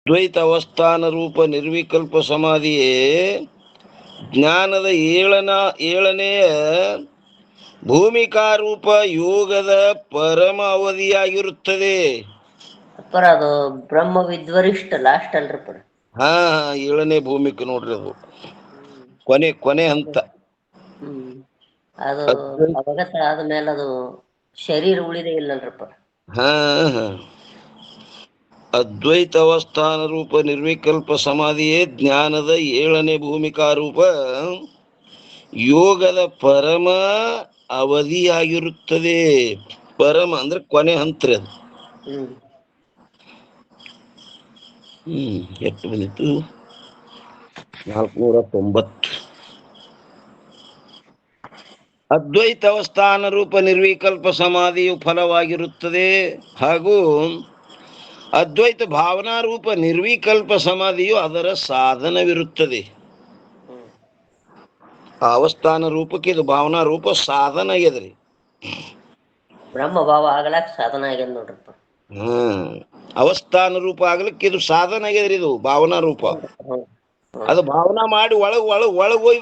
ದ್ವೈತ ಅವಸ್ಥಾನ ರೂಪ ನಿರ್ವಿಕಲ್ಪ ಸಮಾಧಿಯೇ ಜ್ಞಾನದ ಏಳನೆಯ ಭೂಮಿಕಾರೂಪ ಯೋಗದ ಪರಮ ಅವಧಿಯಾಗಿರುತ್ತದೆ. ಪರ ಅದು ಬ್ರಹ್ಮ ವಿದ್ವರಿಷ್ಠ ಲಾಸ್ಟ್ ಅಲ್ರಿ ಪರ. ಹಾ, ಏಳನೇ ಭೂಮಿಕೆ ನೋಡ್ರಿ, ಅದು ಕೊನೆ ಹಂತ. ಅದು ಅವಗತ ಆದ್ಮೇಲೆ ಅದು ಶರೀರ ಉಳಿದೇ ಇಲ್ಲಲ್ರಪ್ಪ. ಹಾ, ಅದ್ವೈತ ಅವಸ್ಥಾನ ರೂಪ ನಿರ್ವಿಕಲ್ಪ ಸಮಾಧಿಯೇ ಜ್ಞಾನದ ಏಳನೇ ಭೂಮಿಕಾರೂಪ ಯೋಗದ ಪರಮ ಅವಧಿಯಾಗಿರುತ್ತದೆ. ಪರಮ ಅಂದ್ರೆ ಕೊನೆ ಹಂತ್ರಿ ಅದು. ಎಷ್ಟು ಬಂದಿತ್ತು? 490. ಅದ್ವೈತ ಅವಸ್ಥಾನ ರೂಪ ನಿರ್ವಿಕಲ್ಪ ಸಮಾಧಿಯು ಫಲವಾಗಿರುತ್ತದೆ ಹಾಗೂ ಅದ್ವೈತ ಭಾವನಾ ರೂಪ ನಿರ್ವಿಕಲ್ಪ ಸಮಾಧಿಯು ಅದರ ಸಾಧನವಿರುತ್ತದೆ. ಆ ಅವಸ್ಥಾನ ರೂಪಕ್ಕೆ ಇದು ಭಾವನಾ ರೂಪ ಸಾಧನ ಆಗ್ಯದ್ರಿ. ಬ್ರಹ್ಮ ಭಾವ ಆಗ್ಲಾಕ್ ಸಾಧನ ಆಗ್ಯದ ನೋಡ್ರಪ್ಪ. ಅವಸ್ಥಾನ ರೂಪ ಆಗ್ಲಿಕ್ಕೆ ಇದು ಸಾಧನ ಆಗ್ಯದ್ರಿ. ಇದು ಭಾವನಾ ರೂಪ. ಅದು ಭಾವನಾ ಮಾಡಿ ಒಳಗ್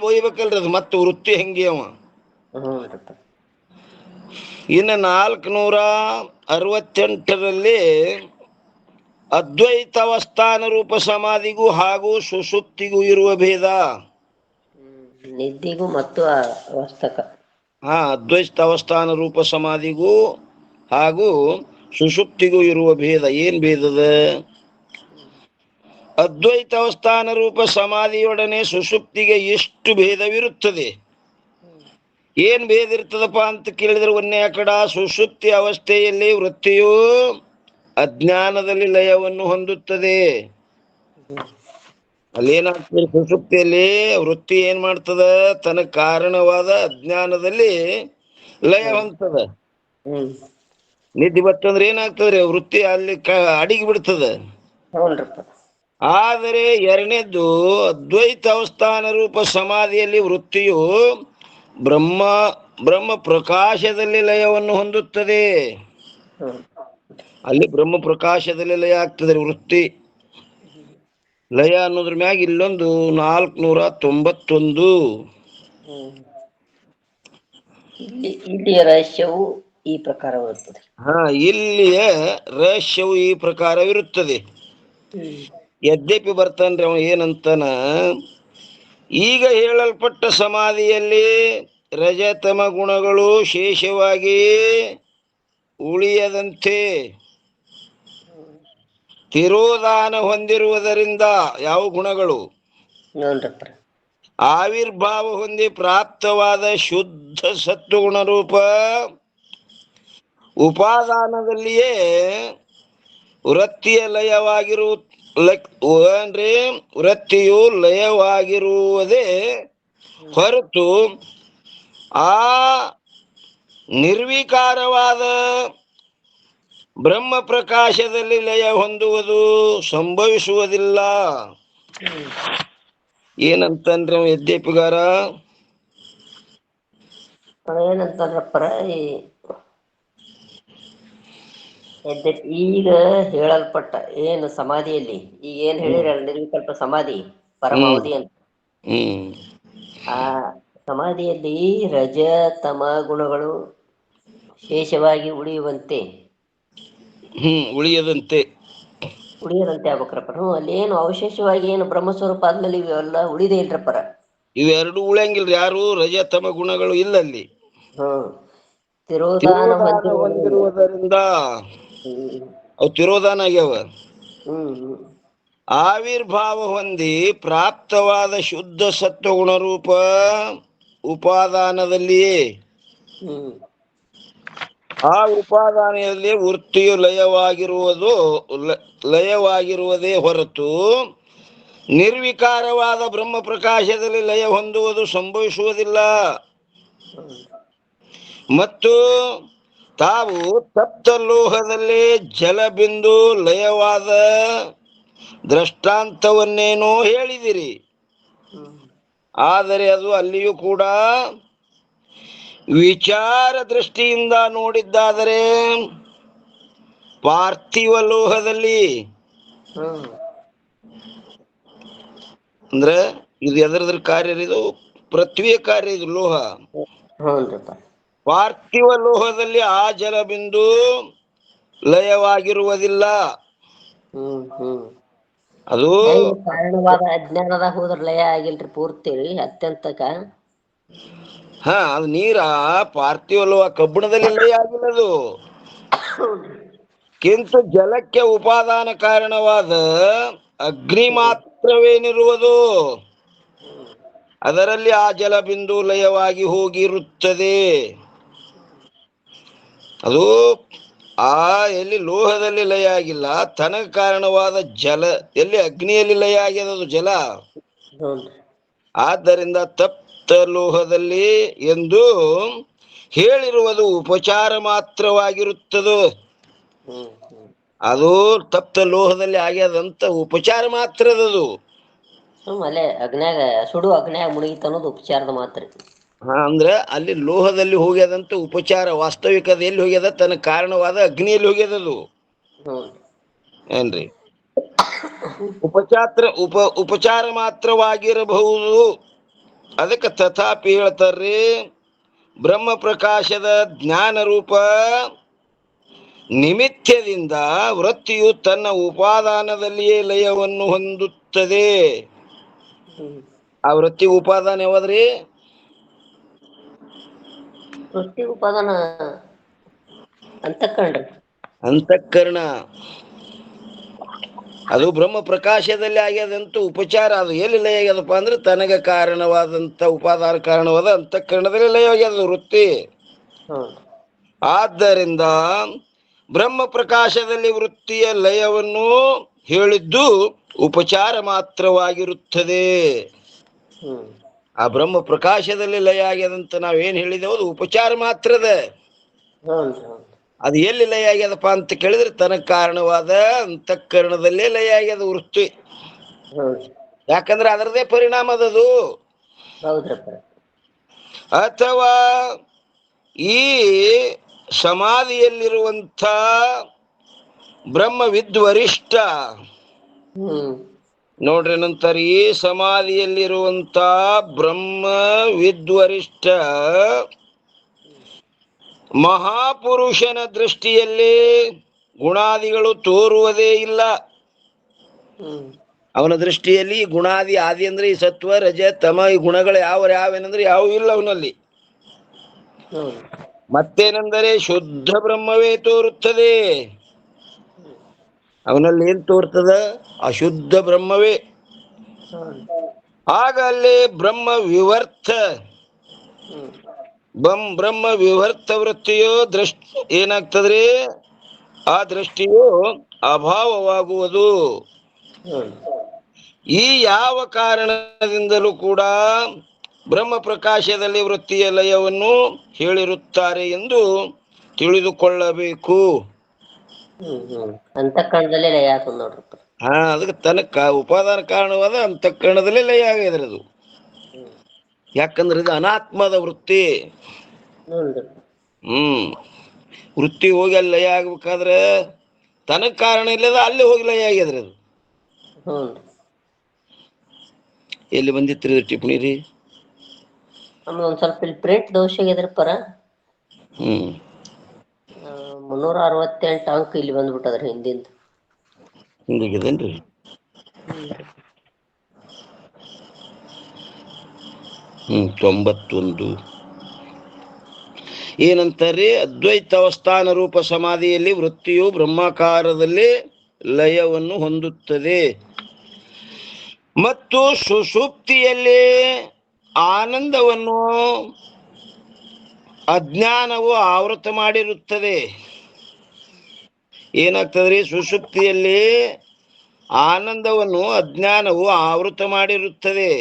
ಒಯ್ಬೇಕಲ್ರಿ. ಅದು ಮತ್ತೆ ವೃತ್ತಿ ಹೆಂಗೆ ಅವ. ಇನ್ನು 468ರಲ್ಲಿ ಅದ್ವೈತ ಅವಸ್ಥಾನ ರೂಪ ಸಮಾಧಿಗೂ ಹಾಗೂ ಸುಷುಪ್ತಿಗೂ ಇರುವ ಭೇದ. ನಿದ್ದಿಗೂ ಮತ್ತು ಅವಸ್ಥಕ. ಅದ್ವೈತ ಅವಸ್ಥಾನ ರೂಪ ಸಮಾಧಿಗೂ ಹಾಗೂ ಸುಷುಪ್ತಿಗೂ ಇರುವ ಭೇದ. ಏನ್ ಭೇದದ? ಅದ್ವೈತ ಅವಸ್ಥಾನ ರೂಪ ಸಮಾಧಿಯೊಡನೆ ಸುಷುಪ್ತಿಗೆ ಎಷ್ಟು ಭೇದವಿರುತ್ತದೆ. ಏನ್ ಭೇದ ಇರ್ತದಪ್ಪ ಅಂತ ಕೇಳಿದ್ರೆ, ಒಂದೇ ಕಡ ಸುಷುಪ್ತಿ ಅವಸ್ಥೆಯಲ್ಲಿ ವೃತ್ತಿಯು ಅಜ್ಞಾನದಲ್ಲಿ ಲಯವನ್ನು ಹೊಂದುತ್ತದೆ. ಅಲ್ಲೇನಾಗ್ತದೆ? ಸುಷುಪ್ತಿಯಲ್ಲಿ ವೃತ್ತಿ ಏನ್ ಮಾಡ್ತದ? ತನ್ನ ಕಾರಣವಾದ ಅಜ್ಞಾನದಲ್ಲಿ ಲಯ ಹೊಂದ್ತದ. ನಿದ್ದೆ ಬರ್ತಂದ್ರೆ ಏನಾಗ್ತದ್ರಿ? ವೃತ್ತಿ ಅಲ್ಲಿ ಅಡಿಗೆ ಬಿಡ್ತದ. ಆದರೆ ಎರಡನೇದ್ದು ಅದ್ವೈತ ಅವಸ್ಥಾನ ರೂಪ ಸಮಾಧಿಯಲ್ಲಿ ವೃತ್ತಿಯು ಬ್ರಹ್ಮ ಪ್ರಕಾಶದಲ್ಲಿ ಲಯವನ್ನು ಹೊಂದುತ್ತದೆ. ಅಲ್ಲಿ ಬ್ರಹ್ಮ ಪ್ರಕಾಶದಲ್ಲಿ ಲಯ ಆಗ್ತದೆ ವೃತ್ತಿ. ಲಯ ಅನ್ನೋದ್ರ ಮ್ಯಾಗ ಇಲ್ಲೊಂದು 491. ಇಲ್ಲಿಯ ರಹಸ್ಯವು ಈ ಪ್ರಕಾರವಿರುತ್ತದೆ. ಇಲ್ಲಿಯ ರಹಸ್ಯವು ಈ ಪ್ರಕಾರವಿರುತ್ತದೆ. ಯದ್ಯಪಿ ಬರ್ತಾನ್ರಿ ಅವ ಏನಂತಾನ, ಈಗ ಹೇಳಲ್ಪಟ್ಟ ಸಮಾಧಿಯಲ್ಲಿ ರಜತಮ ಗುಣಗಳು ಶೇಷವಾಗಿ ಉಳಿಯದಂತೆ ತಿರೋಧಾನ ಹೊಂದಿರುವುದರಿಂದ ಯಾವ ಗುಣಗಳು ಆವಿರ್ಭಾವ ಹೊಂದಿ ಪ್ರಾಪ್ತವಾದ ಶುದ್ಧ ಸತ್ವಗುಣರೂಪ ಉಪಾದಾನದಲ್ಲಿಯೇ ವೃತ್ತಿಯ ವೃತ್ತಿಯು ಲಯವಾಗಿರುವುದೇ ಹೊರತು ಆ ನಿರ್ವಿಕಾರವಾದ ಬ್ರಹ್ಮ ಪ್ರಕಾಶದಲ್ಲಿ ಲಯ ಹೊಂದುವುದು ಸಂಭವಿಸುವುದಿಲ್ಲ. ಏನಂತಂದ್ರೆ ಯದ್ಯಪಿಗಾರ ಏನಂತಂದ್ರಪ್ಪರ, ಈಗ ಹೇಳಲ್ಪಟ್ಟ ಏನು ಸಮಾಧಿಯಲ್ಲಿ ಈಗ ಏನ್ ಹೇಳಿರಲ್ಲ ನಿರ್ವಿಕಲ್ಪ ಸಮಾಧಿ ಪರಮಾವಧಿ ಅಂತ, ಆ ಸಮಾಧಿಯಲ್ಲಿ ರಜ ತಮ ಗುಣಗಳು ಶೇಷವಾಗಿ ಉಳಿಯದಂತೆ ಆಗ್ಬೇಕ್ರಪ್ಪ. ಅಲ್ಲಿ ಏನು ಅವಶೇಷವಾಗಿ ಏನು ಬ್ರಹ್ಮಸ್ವರೂಪ ಆದ್ಮೇಲೆ ಇವೆಲ್ಲ ಉಳಿದೇ ಇಲ್ರಪ್ಪರ. ಇವೆರಡು ಉಳಿಯಂಗಿಲ್ರಿ. ಯಾರು ರಜ ತಮ ಗುಣಗಳು ಇಲ್ಲ ಅಲ್ಲಿ. ತಿರೋಧಾನ ಹೊಂದಿರುವುದರಿಂದ ಅವು ತಿರೋಧಾನ ಆಗ್ಯಾವ. ಆವಿರ್ಭಾವ ಹೊಂದಿ ಪ್ರಾಪ್ತವಾದ ಶುದ್ಧ ಸತ್ವಗುಣರೂಪ ಉಪಾದಾನದಲ್ಲಿಯೇ ಆ ಉಪಾದಾನೆಯಲ್ಲಿ ವೃತ್ತಿಯು ಲಯವಾಗಿರುವುದೇ ಹೊರತು ನಿರ್ವಿಕಾರವಾದ ಬ್ರಹ್ಮ ಪ್ರಕಾಶದಲ್ಲಿ ಲಯ ಹೊಂದುವುದು ಸಂಭವಿಸುವುದಿಲ್ಲ. ಮತ್ತು ತಾವು ತಪ್ತಲೋಹದಲ್ಲಿ ಜಲಬಿಂದು ಲಯವಾದ ದೃಷ್ಟಾಂತವನ್ನೇನೋ ಹೇಳಿದಿರಿ. ಆದರೆ ಅದು ಅಲ್ಲಿಯೂ ಕೂಡ ವಿಚಾರ ದೃಷ್ಟಿಯಿಂದ ನೋಡಿದ್ದಾದರೆ ಪಾರ್ಥಿವ ಲೋಹದಲ್ಲಿ ಅಂದ್ರೆ ಇದು ಎದರದ್ರ ಕಾರ್ಯ ಇದು ಪೃಥ್ವಿಯ ಕಾರ್ಯ ಇದು ಲೋಹ. ಹ್ಞೂನ್ರಿಪ್ಪ. ಪಾರ್ಥಿವ ಲೋಹದಲ್ಲಿ ಆ ಜಲಬಿಂದು ಲಯವಾಗಿರುವುದಿಲ್ಲ. ಅದು ಕಾರಣವಾದ ಅಜ್ಞಾನದಾಗ ಹೋದ್ರ ಲಯ ಆಗಿಲ್ರಿ ಪೂರ್ತಿ ಅತ್ಯಂತಕ. ಅದು ನೀರ ಪಾರ್ಥಿವ ಲೋಹ ಕಬ್ಬಿಣದಲ್ಲಿ ಲಯ ಆಗಿಲ್ಲ ಅದು. ಕಿಂತು ಜಲಕ್ಕೆ ಉಪಾದಾನ ಕಾರಣವಾದ ಅಗ್ನಿ ಮಾತ್ರವೇನಿರುವುದು, ಅದರಲ್ಲಿ ಆ ಜಲಬಿಂದು ಲಯವಾಗಿ ಹೋಗಿರುತ್ತದೆ. ಅದು ಎಲ್ಲಿ ಲೋಹದಲ್ಲಿ ಲಯ ಆಗಿಲ್ಲ, ತನಗೆ ಕಾರಣವಾದ ಜಲ ಎಲ್ಲಿ ಅಗ್ನಿಯಲ್ಲಿ ಲಯ ಆಗ್ಯದ ಅದು ಜಲ. ಆದ್ದರಿಂದ ತಪ್ತ ಲೋಹದಲ್ಲಿ ಎಂದು ಹೇಳಿರುವುದು ಉಪಚಾರ ಮಾತ್ರವಾಗಿರುತ್ತದೆ. ಅದು ತಪ್ತ ಲೋಹದಲ್ಲಿ ಆಗ್ಯದಂತ ಉಪಚಾರ ಮಾತ್ರದದು. ಅಲ್ಲೇ ಅಗ್ನ್ಯಾಗ ಸುಡು ಅಗ್ನ್ಯಾಗ ಮುಳುಗಿತ ಅನ್ನೋದು ಉಪಚಾರದ ಮಾತ್ರ. ಅಂದ್ರೆ ಅಲ್ಲಿ ಲೋಹದಲ್ಲಿ ಹೋಗ್ಯದಂತ ಉಪಚಾರ, ವಾಸ್ತವಿಕದ ಎಲ್ಲಿ ಹೋಗ್ಯದ ತನ್ನ ಕಾರಣವಾದ ಅಗ್ನಿಯಲ್ಲಿ ಹೋಗ್ಯದದು. ಏನ್ರಿ ಉಪಚಾರ ಮಾತ್ರವಾಗಿರಬಹುದು. ಅದಕ್ಕೆ ತಥಾಪಿ ಹೇಳ್ತಾರ್ರಿ, ಬ್ರಹ್ಮ ಪ್ರಕಾಶದ ಜ್ಞಾನ ರೂಪ ನಿಮಿತ್ತದಿಂದ ವೃತ್ತಿಯು ತನ್ನ ಉಪಾದಾನದಲ್ಲಿಯೇ ಲಯವನ್ನು ಹೊಂದುತ್ತದೆ. ಆ ವೃತ್ತಿ ಉಪಾದಾನ ಯಾವದ್ರಿ? ವೃತ್ತಿ ಉಪಾದಾನ ಅಂತಃಕರಣ. ಅದು ಬ್ರಹ್ಮ ಪ್ರಕಾಶದಲ್ಲಿ ಆಗ್ಯದಂತ ಉಪಚಾರ. ಅದು ಎಲ್ಲಿ ಲಯ ಆಗ್ಯದಪ್ಪ ಅಂದ್ರೆ ತನಗೆ ಕಾರಣವಾದಂತ ಉಪಾದಾನ ಕಾರಣವಾದ ಅಂತಃಕರಣದಲ್ಲಿ ಲಯ ಆಗ್ಯದ ವೃತ್ತಿ. ಆದ್ದರಿಂದ ಬ್ರಹ್ಮ ಪ್ರಕಾಶದಲ್ಲಿ ವೃತ್ತಿಯ ಲಯವನ್ನು ಹೇಳಿದ್ದು ಉಪಚಾರ ಮಾತ್ರವಾಗಿರುತ್ತದೆ. ಆ ಬ್ರಹ್ಮ ಪ್ರಕಾಶದಲ್ಲಿ ಲಯ ಆಗ್ಯದಂತ ನಾವೇನ್ ಹೇಳಿದೆವು ಅದು ಉಪಚಾರ ಮಾತ್ರದ. ಅದು ಎಲ್ಲಿ ಲಯ ಆಗ್ಯದಪ್ಪ ಅಂತ ಕೇಳಿದ್ರೆ ತನಗೆ ಕಾರಣವಾದ ಅಂತಃಕರಣದಲ್ಲೇ ಲಯ ಆಗ್ಯದ ವೃತ್ತಿ. ಯಾಕಂದ್ರೆ ಅದರದೇ ಪರಿಣಾಮ ಅದದು. ಅಥವಾ ಈ ಸಮಾಧಿಯಲ್ಲಿರುವಂಥ ಬ್ರಹ್ಮವಿದ್ವರಿಷ್ಠ ನೋಡ್ರಿ ನಂತರ ಈ ಸಮಾಧಿಯಲ್ಲಿರುವಂತ ಬ್ರಹ್ಮವಿದ್ವರಿಷ್ಠ ಮಹಾಪುರುಷನ ದೃಷ್ಟಿಯಲ್ಲಿ ಗುಣಾದಿಗಳು ತೋರುವುದೇ ಇಲ್ಲ. ಅವನ ದೃಷ್ಟಿಯಲ್ಲಿ ಗುಣಾದಿ ಆದಿ ಅಂದ್ರೆ ಈ ಸತ್ವ ರಜ ತಮ ಈ ಗುಣಗಳು ಯಾವೇನಂದ್ರೆ ಯಾವೂ ಇಲ್ಲ ಅವನಲ್ಲಿ. ಮತ್ತೇನೆಂದರೆ ಶುದ್ಧ ಬ್ರಹ್ಮವೇ ತೋರುತ್ತದೆ. ಅವನಲ್ಲಿ ಏನ್ ತೋರ್ತದ? ಅಶುದ್ಧ ಬ್ರಹ್ಮವೇ. ಆಗ ಅಲ್ಲಿ ಬ್ರಹ್ಮ ವಿವರ್ತ ವೃತ್ತಿಯು ಏನಾಗ್ತದ್ರಿ? ಆ ದೃಷ್ಟಿಯು ಅಭಾವವಾಗುವುದು. ಈ ಯಾವ ಕಾರಣದಿಂದಲೂ ಕೂಡ ಬ್ರಹ್ಮ ಪ್ರಕಾಶದಲ್ಲಿ ವೃತ್ತಿಯ ಲಯವನ್ನು ಹೇಳಿರುತ್ತಾರೆ ಎಂದು ತಿಳಿದುಕೊಳ್ಳಬೇಕು. ಅಂತಃಕರಣದಲ್ಲೇ ಲಯ ಆಗ್ತದ ನೋಡ್ರಪ್ಪ. ಅದಕ್ಕೆ ತನಕ ಉಪಾದಾನ ಕಾರಣವಾದ ಅಂತಃಕರಣದಲ್ಲೇ ಲಯ ಆಗಿದ್ರಿ ಅದು. ಯಾಕಂದ್ರೆ ಇದು ಅನಾತ್ಮದ ವೃತ್ತಿ. ವೃತ್ತಿ ಹೋಗಿ ಅಲ್ಲಿ ಲಯ ಆಗ್ಬೇಕಾದ್ರೆ ತನಗ್ ಕಾರಣ ಇಲ್ಲದ ಅಲ್ಲಿ ಹೋಗಿ ಲಯ ಆಗ್ಯದ್ರಿ ಅದು. ಎಲ್ಲಿ ಬಂದಿತ್ರಿ ಟಿಪ್ಪಣಿ ರೀ? ಒಂದ್ ಸ್ವಲ್ಪ ಇಲ್ಲಿ ಪ್ರಿಂಟ್ ದೋಷ ಆಗಿದ್ರಪ್ಪರ. 368 ಅಂಕ ಇಲ್ಲಿ ಬಂದ್ಬಿಟ್ಟದ್ರಿ ಹಿಂದಿಂದ. ಹಿಂಗಾಗಿದೇನ್ರಿ? ತೊಂಬತ್ತೊಂದು ಏನಂತಾರ್ರಿ? ಅದ್ವೈತ ಅವಸ್ಥಾನ ರೂಪ ಸಮಾಧಿಯಲ್ಲಿ ವೃತ್ತಿಯು ಬ್ರಹ್ಮಾಕಾರದಲ್ಲಿ ಲಯವನ್ನು ಹೊಂದುತ್ತದೆ ಮತ್ತು ಸುಷುಪ್ತಿಯಲ್ಲಿ ಆನಂದವನ್ನು ಅಜ್ಞಾನವು ಆವೃತ ಮಾಡಿರುತ್ತದೆ. ಏನಾಗ್ತದ್ರಿ? ಸುಷುಪ್ತಿಯಲ್ಲಿ ಆನಂದವನ್ನು ಅಜ್ಞಾನವು ಆವೃತ ಮಾಡಿರುತ್ತದೆ.